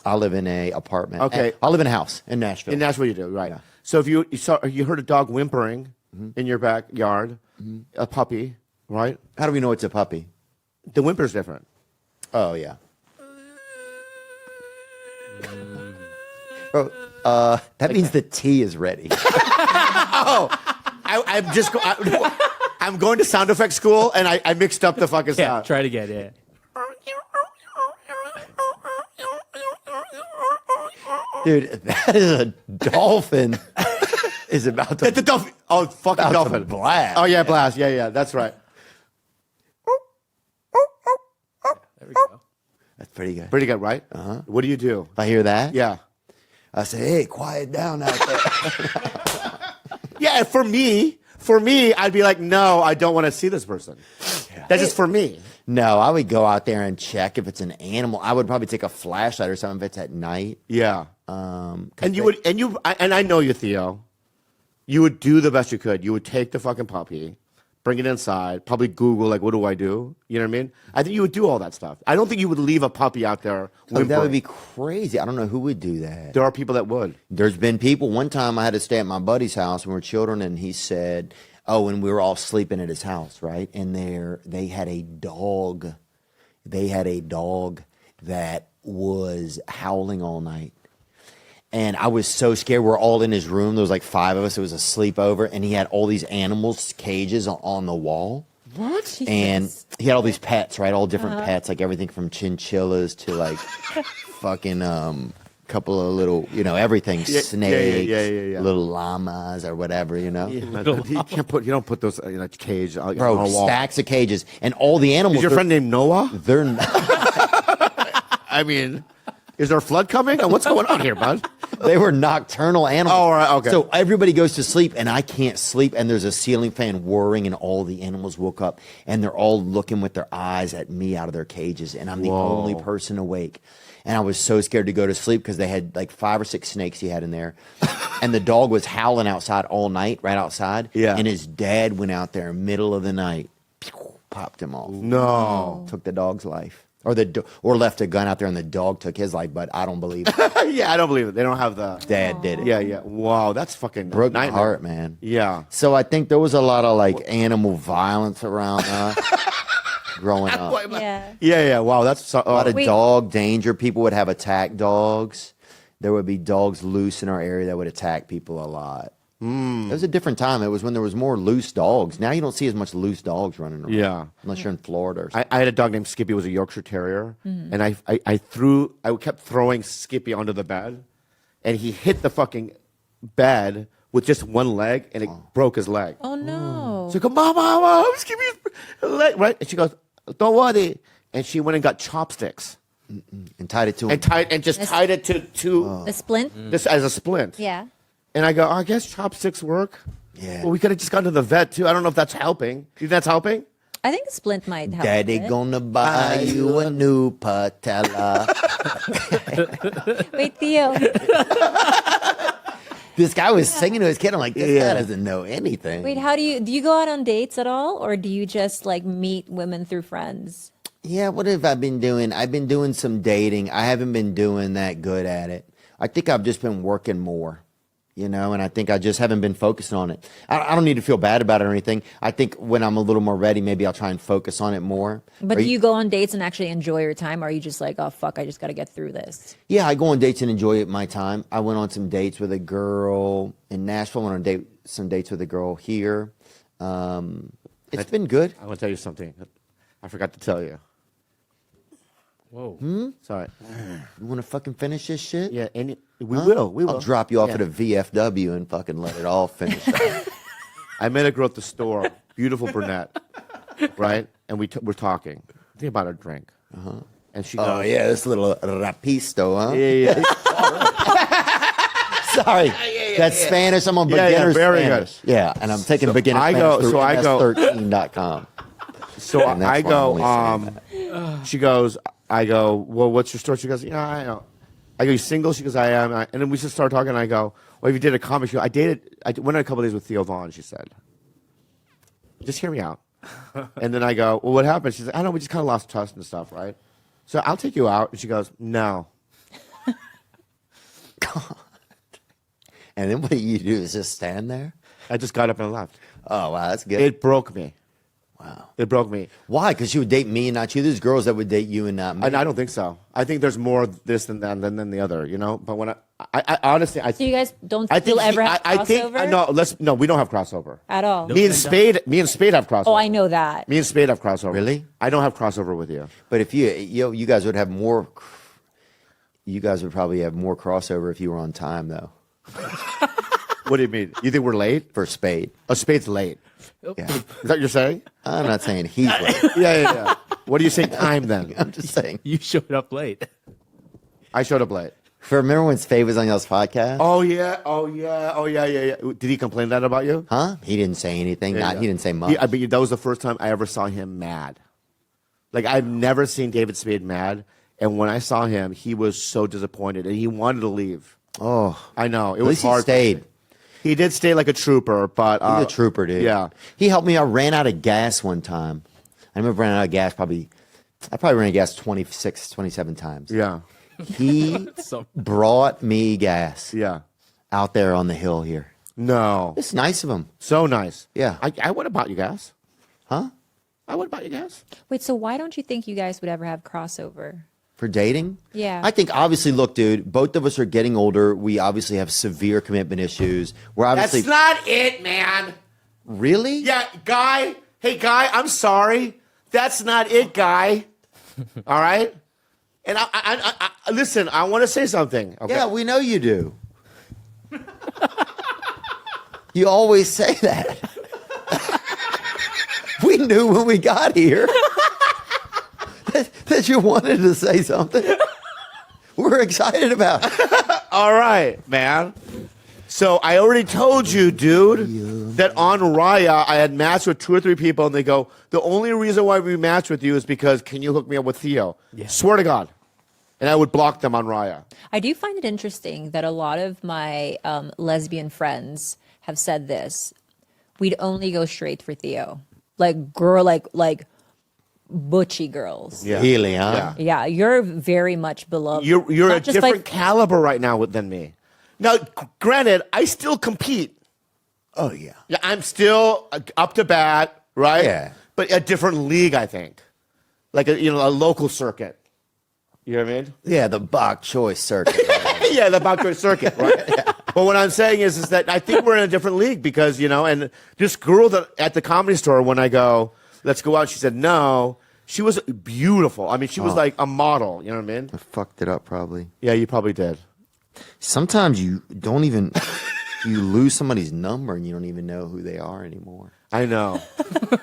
S1: I live in a apartment.
S2: Okay.
S1: I live in a house in Nashville.
S2: In Nashville, you do, right?
S1: Yeah.
S2: So if you heard a dog whimpering in your backyard, a puppy, right?
S1: How do we know it's a puppy?
S2: The whimper's different.
S1: Oh yeah. Bro, that means the tea is ready.
S2: I'm going to sound effects school, and I mixed up the fucking
S4: Yeah,
S2: sound.
S4: try it again. Yeah.
S1: Dude, that is a dolphin. Is about to
S2: The dolphin. Oh, fucking
S1: about to
S2: dolphin.
S1: blast.
S2: Oh, yeah, blast. Yeah, that's right.
S4: There we go.
S1: That's pretty good.
S2: Pretty good, right?
S1: Uh-huh.
S2: What do you do?
S1: If I hear that,
S2: Yeah.
S1: I say, hey, quiet down out there.
S2: Yeah, for me, I'd be like, no, I don't want to see this person. That's just for me.
S1: No, I would go out there and check if it's an animal. I would probably take a flashlight or something if it's at night.
S2: Yeah.
S1: 'Cause
S2: And I know you, Theo. You would do the best you could. You would take the fucking puppy, bring it inside, probably Google, like, what do I do? You know what I mean? I think you would do all that stuff. I don't think you would leave a puppy out there.
S1: Oh, that would
S2: whimpering.
S1: be crazy. I don't know who would do that.
S2: There are people that would.
S1: There's been people. One time I had to stay at my buddy's house when we were children, and he said, oh, and we were all sleeping at his house, right? And they had a dog. They had a dog that was howling all night. And I was so scared. We're all in his room. There was like 5 of us. It was a sleepover. And he had all these animals, cages on the wall.
S2: What?
S1: And he had all these pets, right? All different pets, like everything from chinchillas to like fucking couple of little, everything, snakes,
S2: yeah.
S1: little llamas or whatever,
S2: You don't put those in a cage on
S1: Bro,
S2: a wall.
S1: stacks of cages. And all the animals.
S2: Is your friend named Noah?
S1: They're not.
S2: I mean, is there a flood coming? What's going on here, bud?
S1: They were nocturnal animals.
S2: Oh, all right, okay.
S1: So everybody goes to sleep, and I can't sleep, and there's a ceiling fan whirring, and all the animals woke up, and they're all looking with their eyes at me out of their cages, and I'm the only person awake. And I was so scared to go to sleep because they had like 5 or 6 snakes he had in there. And the dog was howling outside all night, right outside.
S2: Yeah.
S1: And his dad went out there middle of the night, popped him off.
S2: No.
S1: Took the dog's life. Or left a gun out there and the dog took his life, but I don't believe it.
S2: Yeah, I don't believe it. They don't have the.
S1: Dad did it.
S2: Yeah. Wow, that's fucking
S1: Broke my
S2: nightmare.
S1: heart, man.
S2: Yeah.
S1: So I think there was a lot of like animal violence around us growing up.
S3: Yeah.
S2: Wow, that's
S1: A lot of
S3: Wait.
S1: dog danger. People would have attack dogs. There would be dogs loose in our area that would attack people a lot. It was a different time. It was when there was more loose dogs. Now you don't see as much loose dogs running around.
S2: Yeah.
S1: Unless you're in Florida or something.
S2: I had a dog named Skippy. It was a Yorkshire Terrier, and I kept throwing Skippy onto the bed, and he hit the fucking bed with just one leg, and it broke his leg.
S3: Oh no.
S2: So I go, Mama, Skippy's leg, right? And she goes, don't worry, and she went and got chopsticks
S1: And tied it to him.
S2: and tied it to
S3: The splint?
S2: this as a splint.
S3: Yeah.
S2: And I go, I guess chopsticks work.
S1: Yeah.
S2: Well, we could have just gone to the vet too. I don't know if that's helping. Do you think that's helping?
S3: I think the splint might help.
S1: Daddy
S3: with it.
S1: gonna buy you a new patella.
S3: Wait, Theo.
S1: This guy was singing to his kid. I'm like, this guy doesn't know anything.
S3: Wait, how do you go out on dates at all, or do you just like meet women through friends?
S1: Yeah, what have I been doing? I've been doing some dating. I haven't been doing that good at it. I think I've just been working more. you know, and I think I just haven't been focusing on it. I don't need to feel bad about it or anything. I think when I'm a little more ready, maybe I'll try and focus on it more.
S3: But do you go on dates and actually enjoy your time? Or are you just like, oh, fuck, I just got to get through this?
S1: Yeah, I go on dates and enjoy my time. I went on some dates with a girl in Nashville. I went on some dates with a girl here. It's been good.
S2: I want to tell you something. I forgot to tell you.
S4: Whoa.
S2: Sorry.
S1: You want to fucking finish this shit?
S2: Yeah, and we will. We will.
S1: I'll drop you off
S2: Yeah.
S1: at a VFW and fucking let it all finish.
S2: I met a girl at the store, beautiful brunette, right? And we're talking. Think about her drink. And she goes,
S1: Oh yeah, this little rapisto, huh?
S2: yeah.
S1: Sorry, that's Spanish. I'm on
S2: Yeah,
S1: beginner
S2: very
S1: Spanish.
S2: good.
S1: Yeah, and I'm taking beginner
S2: I
S1: Spanish
S2: go-
S1: through
S2: so I go-
S1: ms13.com.
S2: So
S1: And that's
S2: I
S1: why I'm
S2: go,
S1: only
S2: she goes, I go, well, what's your story? She goes, yeah, I know. I go, you single? She goes, I am. And then we just start talking, and I go, well, if you did a comic show, I went on a couple of days with Theo Vaughn, she said. Just hear me out. And then I go, well, what happened? She's like, I don't know, we just kind of lost trust and stuff, right? So I'll take you out. And she goes, no.
S1: And then what you do is just stand there?
S2: I just got up and left.
S1: Oh, wow, that's good.
S2: It broke me.
S1: Wow.
S2: It broke me.
S1: Why? Because she would date me and not you? There's girls that would date you and not me.
S2: And I don't think so. I think there's more this than that than the other, you know? But when I honestly,
S3: So you guys don't
S2: I
S3: still
S2: think
S3: ever have
S2: I think
S3: crossover?
S2: no, we don't have crossover.
S3: At all?
S2: Me and Spade have crossover.
S3: Oh, I know that.
S2: Me and Spade have crossover.
S1: Really?
S2: I don't have crossover with you.
S1: But if you guys would have more, you guys would probably have more crossover if you were on time, though,
S2: What do you mean? You think we're late?
S1: for Spade.
S2: Oh, Spade's late.
S1: Yeah.
S2: Is that what you're saying?
S1: I'm not saying he's late.
S2: Yeah. What do you say time then?
S1: I'm just saying.
S4: You showed up late.
S2: I showed up late.
S1: Remember when Spade was on y'all's podcast?
S2: Oh yeah. Did he complain that about you?
S1: Huh? He didn't say anything.
S2: Yeah.
S1: He didn't say much.
S2: I mean, that was the first time I ever saw him mad. Like, I've never seen David Spade mad. And when I saw him, he was so disappointed, and he wanted to leave.
S1: Oh,
S2: I know. It
S1: at
S2: was
S1: least he
S2: hard.
S1: stayed.
S2: He did stay like a trooper, but
S1: He's a trooper, dude.
S2: Yeah.
S1: He helped me. I ran out of gas one time. I remember running out of gas I probably ran out of gas 26, 27 times.
S2: Yeah.
S1: He
S4: So-
S1: brought me gas
S2: Yeah.
S1: out there on the hill here.
S2: No.
S1: It's nice of him.
S2: So nice.
S1: Yeah.
S2: I would have bought you gas.
S1: Huh?
S2: I would have bought you gas.
S3: Wait, so why don't you think you guys would ever have crossover?
S1: For dating?
S3: Yeah.
S1: I think obviously, look, dude, both of us are getting older. We obviously have severe commitment issues. We're obviously.
S2: That's not it, man.
S1: Really?
S2: Yeah, guy. Hey, guy, I'm sorry. That's not it, guy. All right? And I listen, I want to say something. Okay?
S1: Yeah, we know you do. You always say that. We knew when we got here that you wanted to say something. We're excited about it.
S2: All right, man. So I already told you, dude, that on Raya, I had matched with 2 or 3 people, and they go, the only reason why we matched with you is because, can you hook me up with Theo? Yeah. Swear to God. And I would block them on Raya.
S3: I do find it interesting that a lot of my lesbian friends have said this. We'd only go straight for Theo. Like butchy girls.
S2: Yeah.
S1: Really, huh?
S2: Yeah.
S3: Yeah, you're very much beloved.
S2: You're
S3: Not
S2: a
S3: just
S2: different
S3: by-
S2: caliber right now than me. Now, granted, I still compete.
S1: Oh, yeah.
S2: Yeah, I'm still up to bat, right?
S1: Yeah.
S2: But a different league, I think. Like a local circuit. You know what I mean?
S1: Yeah, the Bach choice circuit.
S2: Yeah, the Bach choice circuit, right? But what I'm saying is that I think we're in a different league because, and this girl that at the Comedy Store, when I go, let's go out, she said no. She was beautiful. I mean, she was like a model. You know what I mean?
S1: I fucked it up probably.
S2: Yeah, you probably did.
S1: Sometimes you don't even, you lose somebody's number and you don't even know who they are anymore.
S2: I know.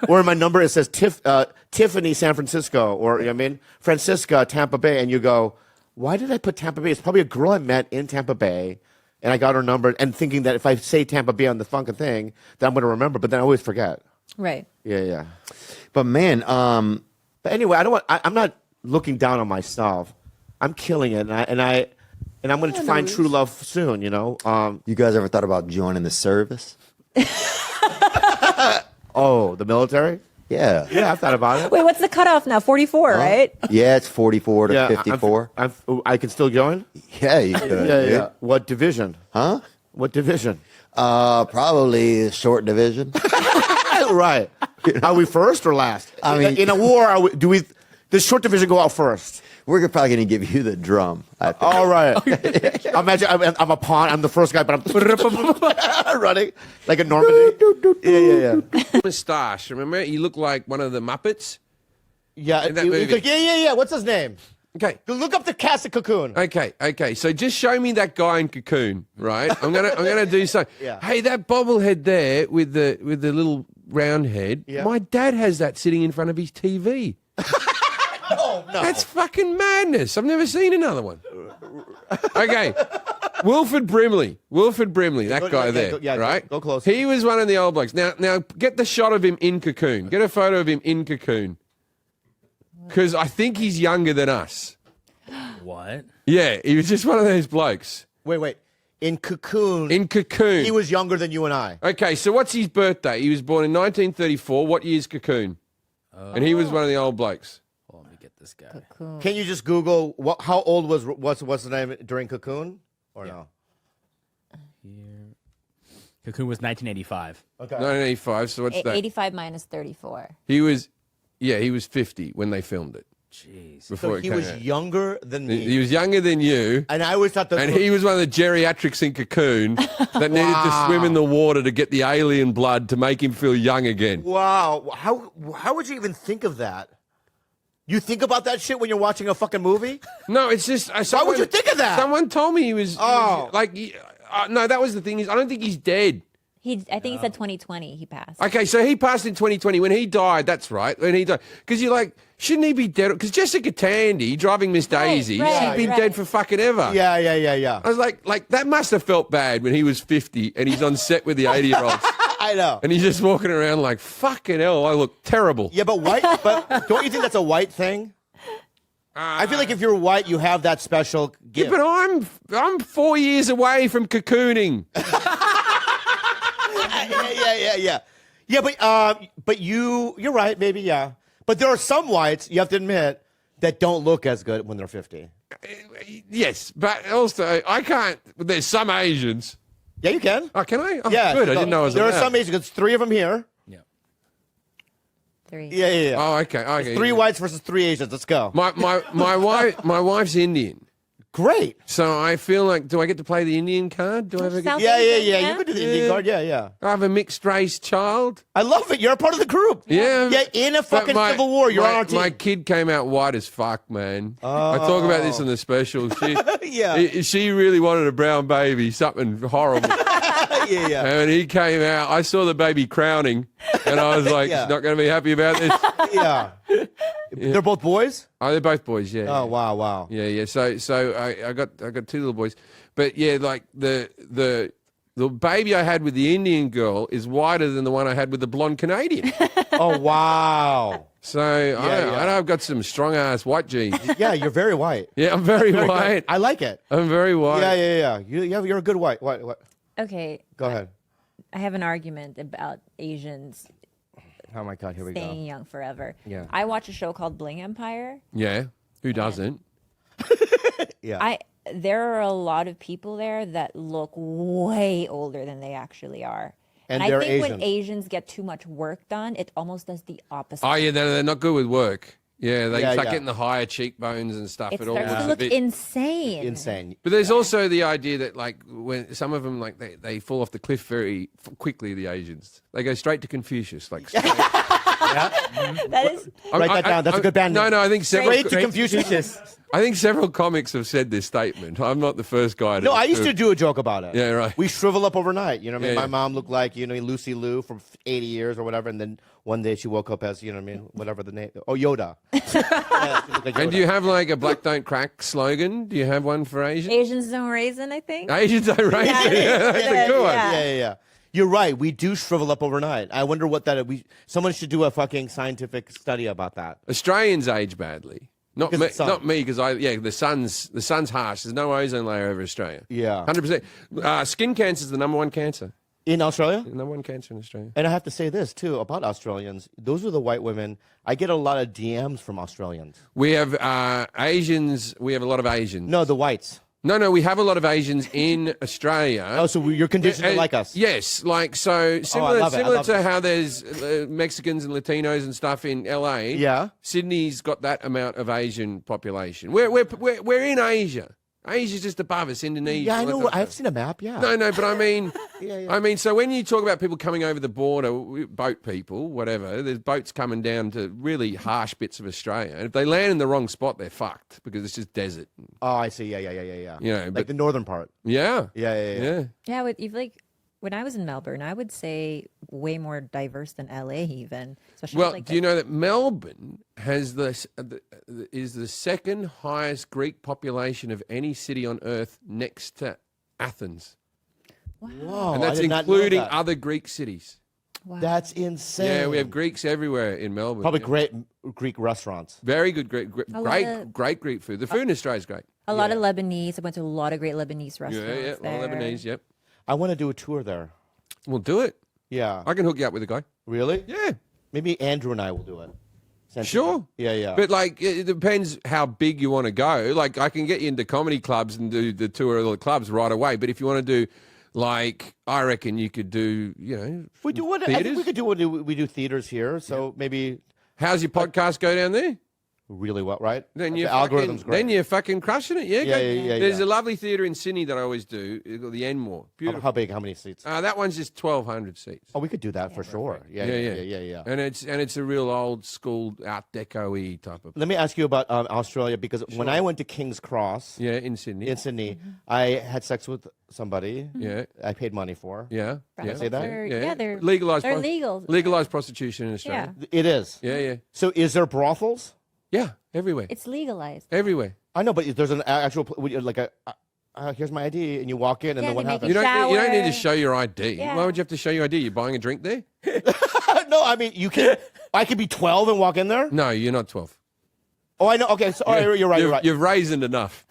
S2: Or in my number, it says Tiffany, San Francisco, or, you know what I mean, Francisca, Tampa Bay. And you go, why did I put Tampa Bay? It's probably a girl I met in Tampa Bay. And I got her number and thinking that if I say Tampa Bay on the fucking thing, that I'm going to remember. But then I always forget.
S3: Right.
S2: Yeah.
S1: But man,
S2: But anyway, I'm not looking down on myself. I'm killing it. And I'm going to find true love soon,
S1: you guys ever thought about joining the service?
S2: Oh, the military?
S1: Yeah.
S2: Yeah, I've thought about it.
S3: Wait, what's the cutoff now? 44, right?
S1: Yeah, it's 44 to
S2: Yeah,
S1: 54.
S2: I can still join?
S1: Yeah, you could.
S2: Yeah. What division?
S1: Huh?
S2: What division?
S1: Probably short division.
S2: Right. Are we first or last?
S1: I mean-
S2: in a war, does short division go out first?
S1: We're probably going to give you the drum. I think.
S2: All right. Imagine I'm a pawn. I'm the first guy, but I'm running like a Normandy. Yeah.
S10: Moustache. Remember, he looked like one of the Muppets.
S2: Yeah.
S10: In that movie.
S2: Yeah. What's his name?
S10: Okay.
S2: Look up the cast of Cocoon.
S10: Okay. So just show me that guy in Cocoon, right? I'm gonna do something.
S2: Yeah.
S10: Hey, that bobblehead there with the little round head.
S2: Yeah.
S10: My dad has that sitting in front of his TV.
S2: No.
S10: That's fucking madness. I've never seen another one. Okay. Wilford Brimley, that guy there, right?
S2: Go close.
S10: He was one of the old blokes. Now get the shot of him in Cocoon. Get a photo of him in Cocoon. Because I think he's younger than us.
S4: What?
S10: Yeah, he was just one of those blokes.
S2: Wait. In Cocoon.
S10: He
S2: was younger than you and I.
S10: Okay, so what's his birthday? He was born in 1934. What year's Cocoon? And he was one of the old blokes.
S4: Well, let me get this guy.
S3: Cocoon.
S2: Can you just Google how old was what's the name during Cocoon or no?
S4: Cocoon was 1985.
S2: Okay.
S10: 1985. So what's that?
S3: 85 minus 34.
S10: He was 50 when they filmed it.
S4: Jeez.
S2: So
S10: Before it
S2: he
S10: came
S2: was
S10: out.
S2: younger than me.
S10: He was younger than you.
S2: And I always thought that.
S10: And he was one of the geriatrics in Cocoon that needed to swim in the water to get the alien blood to make him feel young again.
S2: Wow. How would you even think of that? You think about that shit when you're watching a fucking movie?
S10: No, it's just.
S2: Why would you think of that?
S10: Someone told me he was.
S2: Oh.
S10: No, that was the thing. I don't think he's dead.
S3: I think he said 2020 he passed.
S10: Okay, so he passed in 2020. When he died, that's right. When he died. Because you're like, shouldn't he be dead? Because Jessica Tandy, driving Miss Daisy, she'd been dead for fucking ever.
S2: Yeah.
S10: I was like, that must have felt bad when he was 50 and he's on set with the 80-year-olds.
S2: I know.
S10: And he's just walking around like, fucking hell, I look terrible.
S2: Yeah, but don't you think that's a white thing? I feel like if you're white, you have that special gift.
S10: Yeah, but I'm 4 years away from cocooning.
S2: Yeah. Yeah, but you're right, maybe, yeah. But there are some whites, you have to admit, that don't look as good when they're 50.
S10: Yes, but also, I can't. There's some Asians.
S2: Yeah, you can.
S10: Oh, can I? Oh,
S2: Yeah.
S10: good. I didn't know I was
S2: There
S10: allowed.
S2: are some Asians. There's 3 of them here.
S3: 3.
S2: Yeah.
S10: Oh, okay.
S2: 3 whites versus 3 Asians. Let's go.
S10: My wife's Indian.
S2: Great.
S10: So I feel like, do I get to play the Indian card? Do I ever get?
S3: South
S2: Yeah.
S3: Asian,
S2: You could do the Indian card. Yeah.
S10: I have a mixed race child.
S2: I love it. You're a part of the group.
S10: Yeah.
S2: Yeah, in a
S10: But
S2: fucking civil war, you're on our team.
S10: My kid came out white as fuck, man. I talk about this in the special. She really wanted a brown baby, something horrible.
S2: Yeah.
S10: And he came out. I saw the baby crowning, and I was like,
S2: Yeah.
S10: "Not going to be happy about this."
S2: Yeah. They're both boys?
S10: Oh, they're both boys. Yeah.
S2: Oh, wow.
S10: Yeah. So I got 2 little boys, but yeah, like the baby I had with the Indian girl is whiter than the one I had with the blonde Canadian.
S2: Oh, wow.
S10: So I know I've got some strong ass white genes.
S2: Yeah, you're very white.
S10: Yeah, I'm very
S2: Very
S10: white.
S2: good. I like it.
S10: I'm very white.
S2: Yeah. You're a good white. What?
S3: Okay.
S2: Go ahead.
S3: I have an argument about Asians
S2: Oh, my God. Here we
S3: staying
S2: go.
S3: young forever.
S2: Yeah.
S3: I watch a show called Bling Empire.
S10: Yeah. Who doesn't?
S2: Yeah.
S3: There are a lot of people there that look way older than they actually are.
S2: And
S3: I
S2: they're
S3: think
S2: Asian.
S3: when Asians get too much work done, it almost does the opposite.
S10: Oh yeah, they're not good with work. Yeah, they
S2: Yeah,
S10: start
S2: yeah.
S10: getting the higher cheekbones and stuff.
S3: It
S10: It all
S3: starts
S10: looks
S3: to
S10: a
S3: look
S10: bit.
S3: insane.
S2: Insane.
S10: But there's also the idea that like when some of them like they fall off the cliff very quickly. The Asians they go straight to Confucius. Like straight.
S3: That is
S2: Write that down. That's a good band
S10: No,
S2: name.
S10: I think several.
S2: Straight to Confucius.
S10: I think several comics have said this statement. I'm not the first guy to.
S2: No, I used to do a joke about it.
S10: Yeah, right.
S2: We shrivel up overnight. You know what I mean?
S10: Yeah,
S2: My
S10: yeah.
S2: mom looked like, Lucy Liu from 80 years or whatever. And then one day she woke up as, whatever the name. Oh, Yoda. Yeah, she looked like
S10: And
S2: Yoda.
S10: do you have like a "Black Don't Crack" slogan? Do you have one for Asians?
S3: Asians don't raisin, I think.
S10: Asians don't raise it. Yeah, that's a good one.
S2: Yeah. You're right. We do shrivel up overnight. I wonder what that. Someone should do a fucking scientific study about that.
S10: Australians age badly. Not
S2: Because
S10: me,
S2: of the sun.
S10: not me, because the sun's harsh. There's no ozone layer over Australia.
S2: Yeah.
S10: 100%. Skin cancer is the number one cancer.
S2: In Australia?
S10: The number one cancer in Australia.
S2: And I have to say this, too, about Australians. Those are the white women. I get a lot of DMs from Australians.
S10: We have Asians. We have a lot of Asians.
S2: No, the whites.
S10: No, we have a lot of Asians in Australia.
S2: Oh, so you're conditioned to like us?
S10: Yes, like so similar,
S2: love it. I
S10: similar
S2: love
S10: to
S2: this.
S10: how there's Mexicans and Latinos and stuff in LA.
S2: Yeah.
S10: Sydney's got that amount of Asian population. We're in Asia. Asia's just above us, Indonesia.
S2: Yeah, I
S10: all that
S2: know.
S10: kind of
S2: I've
S10: stuff.
S2: seen a map. Yeah.
S10: No, but I mean,
S2: Yeah.
S10: I mean, so when you talk about people coming over the border, boat people, whatever, there's boats coming down to really harsh bits of Australia, and if they land in the wrong spot, they're fucked because it's just desert.
S2: Oh, I see. Yeah.
S10: You know,
S2: Like
S10: but
S2: the northern part.
S10: yeah,
S2: Yeah.
S3: Yeah, with you've like when I was in Melbourne, I would say way more diverse than LA even. Especially
S10: Well,
S3: like
S10: do you know that Melbourne has is the second highest Greek population of any city on earth, next to Athens,
S2: Whoa,
S10: and that's
S2: I did not know
S10: including
S2: that.
S10: other Greek cities.
S3: Wow.
S2: That's insane.
S10: Yeah, we have Greeks everywhere in Melbourne.
S2: probably
S10: Yeah.
S2: great Greek restaurants.
S10: Very good, great
S3: lot
S10: Greek food. The food in Australia is great.
S3: a lot of Lebanese. I went to a lot of great Lebanese
S10: Yeah,
S3: restaurants.
S10: all
S3: there.
S10: Lebanese. Yep,
S2: I want to do a tour there.
S10: we'll do it.
S2: Yeah.
S10: I can hook you up with a guy.
S2: Really?
S10: Yeah,
S2: Maybe Andrew and I will do it. Since-
S10: sure.
S2: Yeah.
S10: But like, it depends how big you want to go. Like, I can get you into comedy clubs and do the tour of the clubs right away. But if you want to do, like, I reckon you could do, you know,
S2: we do what I think we
S10: theaters?
S2: could do. What we do theaters here, so maybe
S10: How's your podcast go down there?
S2: really well, right?
S10: Then
S2: the
S10: you're
S2: algorithm's
S10: fucking,
S2: great.
S10: then you're fucking crushing it. Yeah,
S2: Yeah,
S10: go-
S2: yeah,
S10: There's
S2: yeah.
S10: a lovely theatre in Sydney that I always do. It's called the Enmore. Beautiful.
S2: How big? How many seats?
S10: That one's just 1,200 seats.
S2: Oh, we could do that for sure. Yeah.
S10: And it's a real old school Art Deco-y type of.
S2: Let me ask you about Australia because when I went to King's Cross
S10: Yeah, in Sydney.
S2: in Sydney, I had sex with somebody.
S10: Yeah.
S2: I paid money for.
S10: Yeah.
S3: Can
S10: Yeah.
S3: I
S2: say that?
S3: They're
S10: legalized.
S3: They're legal.
S10: Legalized prostitution in Australia.
S2: It is.
S10: Yeah.
S2: So is there brothels?
S10: Yeah. Everywhere.
S3: It's legalized.
S10: Everywhere.
S2: I know, but there's an actual like a. Here's my ID, and you walk in, and
S3: Yeah,
S2: then what
S3: they make
S2: happens?
S10: You don't need to
S3: Shower.
S10: show your ID.
S3: Yeah.
S10: Why would you have to show your ID? You're buying a drink there?
S2: No, I mean you can. I could be 12 and walk in there.
S10: No, you're not 12.
S2: Oh, I know. Okay, so all right, you're right. You're right.
S10: You've raisined enough.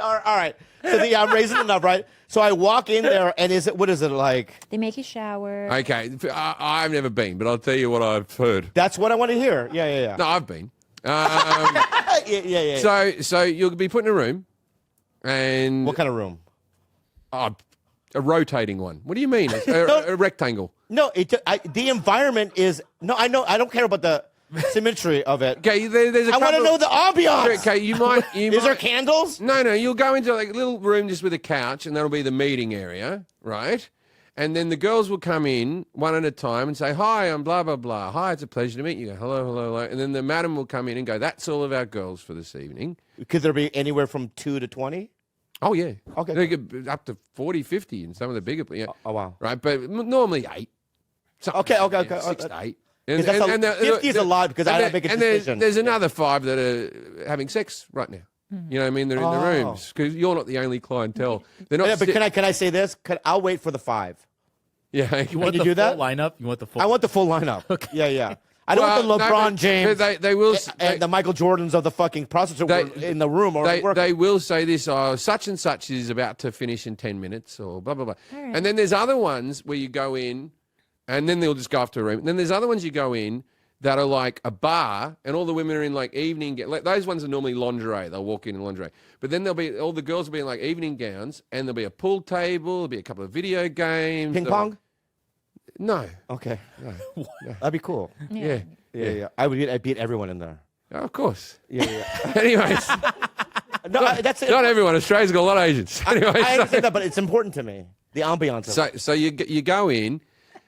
S2: All right. So I'm raising enough, right? So I walk in there, and what is it like?
S3: They make you shower.
S10: Okay, I've never been, but I'll tell you what I've heard.
S2: That's what I want to hear. Yeah.
S10: No, I've been.
S2: Yeah.
S10: So you'll be put in a room, and
S2: What kind of room?
S10: a rotating one. What do you mean? A rectangle.
S2: No, the environment is no. I know. I don't care about the symmetry of it.
S10: Okay, there's a
S2: I want to
S10: couple-
S2: know the ambiance.
S10: Okay, you might.
S2: Is there candles?
S10: No, you'll go into like a little room just with a couch, and that'll be the meeting area, right? And then the girls will come in one at a time and say, "Hi, I'm blah blah blah. Hi, it's a pleasure to meet you." Hello. And then the madam will come in and go, "That's all of our girls for this evening."
S2: Could there be anywhere from 2 to 20?
S10: Oh yeah,
S2: Okay.
S10: They could be up to 40, 50 in some of the bigger. Yeah.
S2: Oh wow.
S10: Right, but normally 8.
S2: Okay.
S10: 6 to 8.
S2: Because that's 50 is a lot because I don't make a
S10: and
S2: decision.
S10: there's another 5 that are having sex right now. You know what I mean? They're in the
S2: Oh.
S10: rooms because you're not the only clientele. They're not.
S2: Yeah, but can I say this? I'll wait for the 5.
S10: Yeah.
S4: You want
S2: you
S4: the
S2: do
S4: full
S2: that?
S4: lineup? You want the full?
S2: I want the full lineup. Yeah. I don't want
S10: Well,
S2: the
S10: no,
S2: LeBron
S10: but-
S2: James
S10: but they will.
S2: and the Michael Jordans of the fucking prostitute world in the room or working.
S10: They will say this. Oh, such and such is about to finish in 10 minutes, or blah blah blah.
S3: right.
S10: And then there's other ones where you go in, and then they'll just go off to a room. And then there's other ones you go in that are like a bar, and all the women are in like evening. Like those ones are normally lingerie. They'll walk in lingerie. But then there'll be all the girls will be in like evening gowns, and there'll be a pool table. There'll be a couple of video games.
S2: Ping pong?
S10: No.
S2: Okay. That'd be cool.
S10: Yeah.
S2: Yeah. I'd beat everyone in there.
S10: Oh, of course.
S2: Yeah.
S10: Anyways,
S2: No, that's it.
S10: not everyone. Australia's got a lot of Asians. Anyways,
S2: I understand that, but it's important to me. The ambiance. Of it.
S10: So you go in,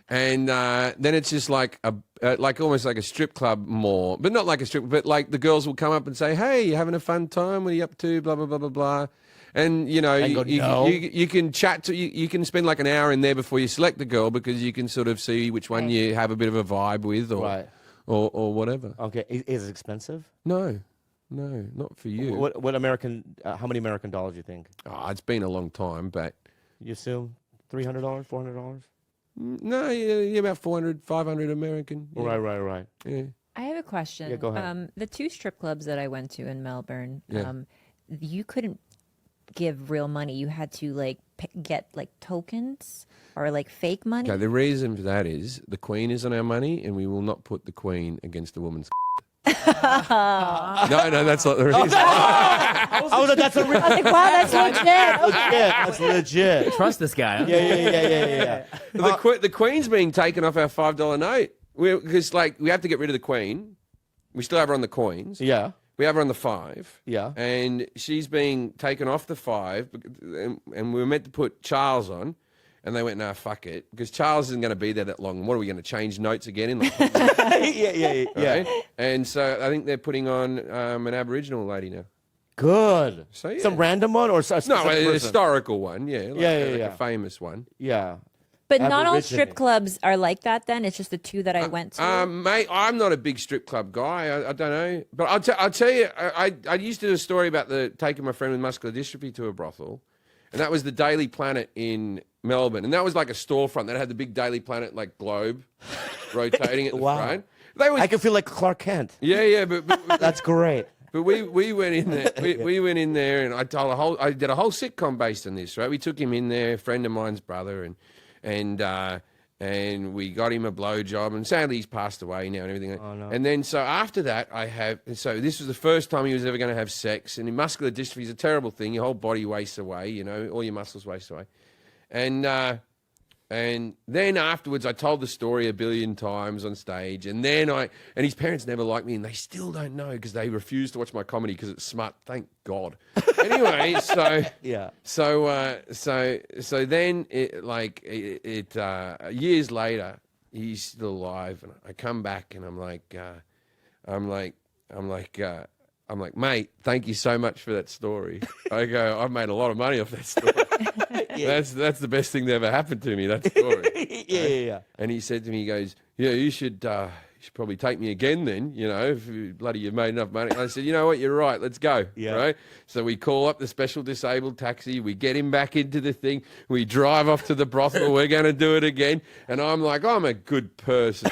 S10: and then it's just like like almost like a strip club more, but not like a strip. But like the girls will come up and say, "Hey, you having a fun time? What are you up to?" Blah blah blah blah blah. And you know,
S2: go, "No."
S10: you can chat to you can spend like an hour in there before you select the girl because you can sort of see which one you have a bit of a vibe with, or
S2: Right.
S10: or whatever.
S2: Okay. Is it expensive?
S10: No, not for you.
S2: What American? How many American dollars do you think?
S10: Oh, it's been a long time, but
S2: You assume $300, $400?
S10: no, yeah, about 400, 500 American. Yeah.
S2: Right.
S10: Yeah.
S3: I have a question.
S2: Yeah, go ahead.
S3: The 2 strip clubs that I went to in Melbourne,
S10: Yeah.
S3: you couldn't give real money. You had to like get like tokens or like fake money.
S10: Okay, the reason for that is the Queen is on our money, and we will not put the Queen against a woman's. No, that's not the reason.
S2: I was like, that's a real.
S3: I was like, wow, that's legit.
S2: That's legit.
S4: Trust this guy. Huh?
S2: Yeah.
S10: The Queen's being taken off our $5 note because we have to get rid of the Queen. We still have her on the coins.
S2: Yeah.
S10: We have her on the 5.
S2: Yeah.
S10: And she's being taken off the 5, and we were meant to put Charles on, and they went, "No, fuck it," because Charles isn't going to be there that long. What are we going to change notes again in?
S2: Yeah.
S10: Right? And so I think they're putting on an Aboriginal lady now.
S2: Good.
S10: So, yeah.
S2: Some random one or a specific
S10: No, an
S2: person?
S10: historical one. Yeah. Like
S2: Yeah.
S10: a famous one.
S2: Yeah.
S3: But not all
S2: Aborigine.
S3: strip clubs are like that. Then it's just the 2 that I went to.
S10: Mate, I'm not a big strip club guy. I don't know, but I'll tell you. I used to do a story about taking my friend with muscular dystrophy to a brothel, and that was the Daily Planet in Melbourne, and that was like a storefront that had the big Daily Planet like globe rotating at the
S2: Wow.
S10: front.
S2: I can feel like Clark Kent.
S10: Yeah, but
S2: That's great.
S10: But we went in there. We went in there, and I did a whole sitcom based on this. Right, we took him in there, a friend of mine's brother, and we got him a blowjob, and sadly he's passed away now and everything.
S2: Oh, no.
S10: And then so after that, so this was the first time he was ever going to have sex. And muscular dystrophy is a terrible thing. Your whole body wastes away. All your muscles waste away. And then afterwards, I told the story 1 billion times on stage. And then and his parents never liked me, and they still don't know because they refuse to watch my comedy because it's smart. Thank God. Anyway, so
S2: Yeah.
S10: so then years later, he's still alive, and I come back and I'm like, mate, thank you so much for that story. I go, I've made a lot of money off that story. That's the best thing that ever happened to me, that story.
S2: Yeah.
S10: And he said to me, he goes, "Yeah, you should probably take me again then, if you've made enough money." And I said, "You know what, you're right, let's go."
S2: Yeah.
S10: Right? So we call up the special disabled taxi, we get him back into the thing, we drive off to the brothel, we're going to do it again. And I'm like, I'm a good person.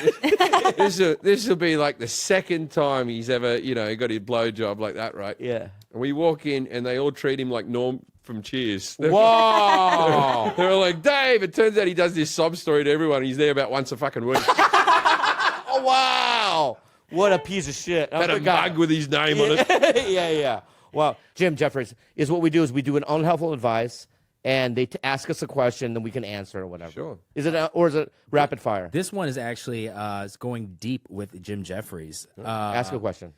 S10: This will be like the second time he's ever, got his blowjob like that, right?
S2: Yeah.
S10: And we walk in and they all treat him like Norm from Cheers.
S2: Wow.
S10: They're like, "Dave," it turns out he does this sob story to everyone. He's there about once a fucking week.
S2: Oh, wow. What a piece of shit.
S10: Had a mug with his name on it.
S2: Yeah. Well, Jim Jeffries, is what we do is we do an unhelpful advice, and they ask us a question, then we can answer or whatever.
S10: Sure.
S2: Is it or is it rapid fire?
S4: This one is actually is going deep with Jim Jeffries.
S2: Ask a question.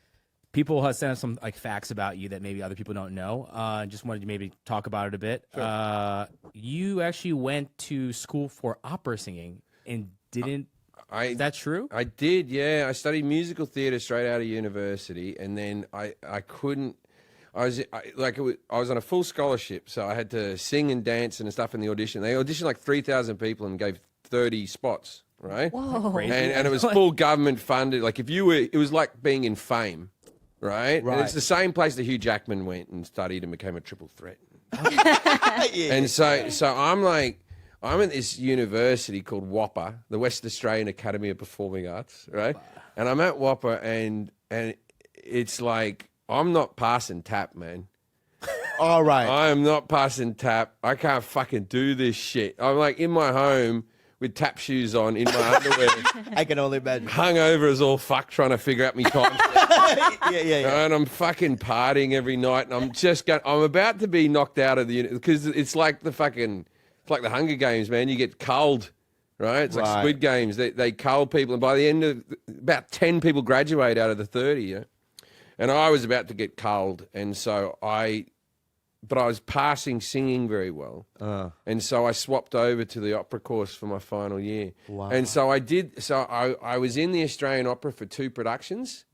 S4: People have sent us some facts about you that maybe other people don't know. Just wanted to maybe talk about it a bit.
S10: Sure.
S4: You actually went to school for opera singing and didn't. Is that true?
S10: I did, yeah. I studied musical theatre straight out of university, and then I couldn't. I was on a full scholarship, so I had to sing and dance and stuff in the audition. They auditioned like 3,000 people and gave 30 spots, right?
S3: Whoa.
S4: Crazy.
S10: And it was full government funded. Like it was like being in Fame, right?
S2: Right.
S10: And it's the same place that Hugh Jackman went and studied and became a triple threat. And so I'm at this university called WAPA, the West Australian Academy of Performing Arts, right? And I'm at WAPA, and it's like I'm not passing tap, man.
S2: All right.
S10: I am not passing tap. I can't fucking do this shit. I'm like in my home with tap shoes on, in my underwear,
S2: I can only imagine.
S10: hungover as all fuck, trying to figure out my time.
S2: Yeah.
S10: And I'm fucking partying every night, and I'm about to be knocked out of the because it's like the Hunger Games, man. You get culled, right? It's like
S2: Right.
S10: Squid Games. They cull people, and by the end of about 10 people graduate out of the 30. Yeah? And I was about to get culled, and so but I was passing singing very well, and so I swapped over to the opera course for my final year.
S2: Wow.
S10: And so I did. So I was in the Australian Opera for 2 productions,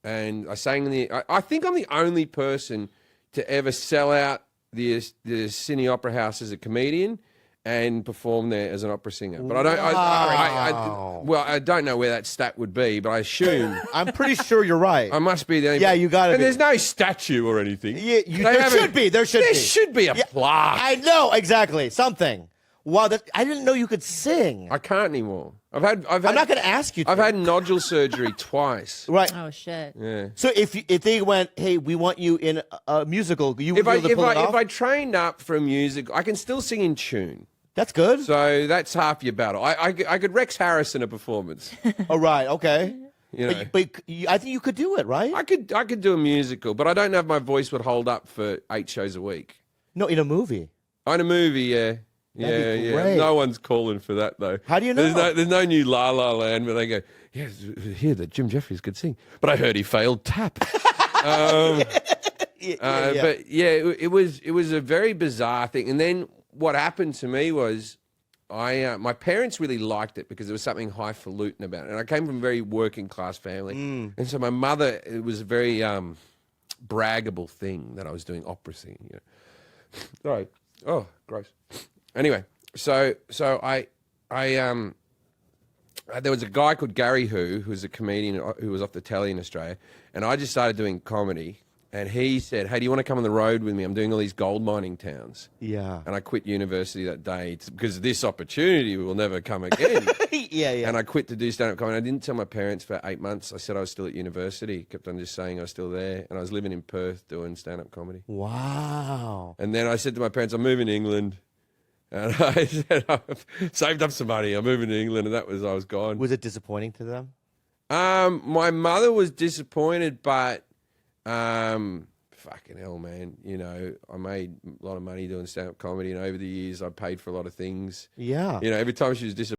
S10: and I sang in I think I'm the only person to ever sell out the Sydney Opera House as a comedian and perform there as an opera singer. But I don't. I don't know where that stat would be, but I assume
S2: I'm pretty sure you're right.
S10: I must be the only.
S2: Yeah, you gotta
S10: And
S2: be.
S10: there's no statue or anything.
S2: Yeah, there should be. There should be.
S10: A plaque.
S2: I know exactly something. Wow, I didn't know you could sing.
S10: I can't anymore. I'm
S2: not going to ask you.
S10: I've had nodule surgery twice.
S2: Right.
S3: Oh shit.
S10: Yeah.
S2: So if they went, hey, we want you in a musical, you would
S10: If
S2: be able to pull it off?
S10: if I trained up for a music, I can still sing in tune.
S2: That's good.
S10: So that's half your battle. I could Rex Harrison a performance.
S2: All right. Okay.
S10: You know,
S2: But I think you could do it, right?
S10: I could do a musical, but I don't know if my voice would hold up for 8 shows a week.
S2: No, in a movie.
S10: On a movie, yeah.
S2: That'd be
S10: Yeah.
S2: great.
S10: No one's calling for that though.
S2: How do you know?
S10: There's no new La La Land where they go, yeah, here that Jim Jeffries could sing, but I heard he failed tap. But yeah, it was a very bizarre thing. And then what happened to me was, my parents really liked it because there was something highfalutin about it. And I came from a very working class family, and so my mother, it was a very braggable thing that I was doing opera singing. You know? Right. Oh, gross. Anyway, so I there was a guy called Gary who was a comedian who was off the telly in Australia, and I just started doing comedy. And he said, hey, do you want to come on the road with me? I'm doing all these gold mining towns.
S2: Yeah.
S10: And I quit university that day because this opportunity will never come again.
S2: Yeah.
S10: And I quit to do stand-up comedy. I didn't tell my parents for 8 months. I said I was still at university. Kept on just saying I was still there. And I was living in Perth doing stand-up comedy.
S2: Wow.
S10: And then I said to my parents, I'm moving to England. And I said, I've saved up some money. I'm moving to England. And I was gone.
S2: Was it disappointing to them?
S10: My mother was disappointed, but fucking hell, man. You know, I made a lot of money doing stand-up comedy, and over the years I paid for a lot of things.
S2: Yeah.
S10: You know, every time she was disappointed,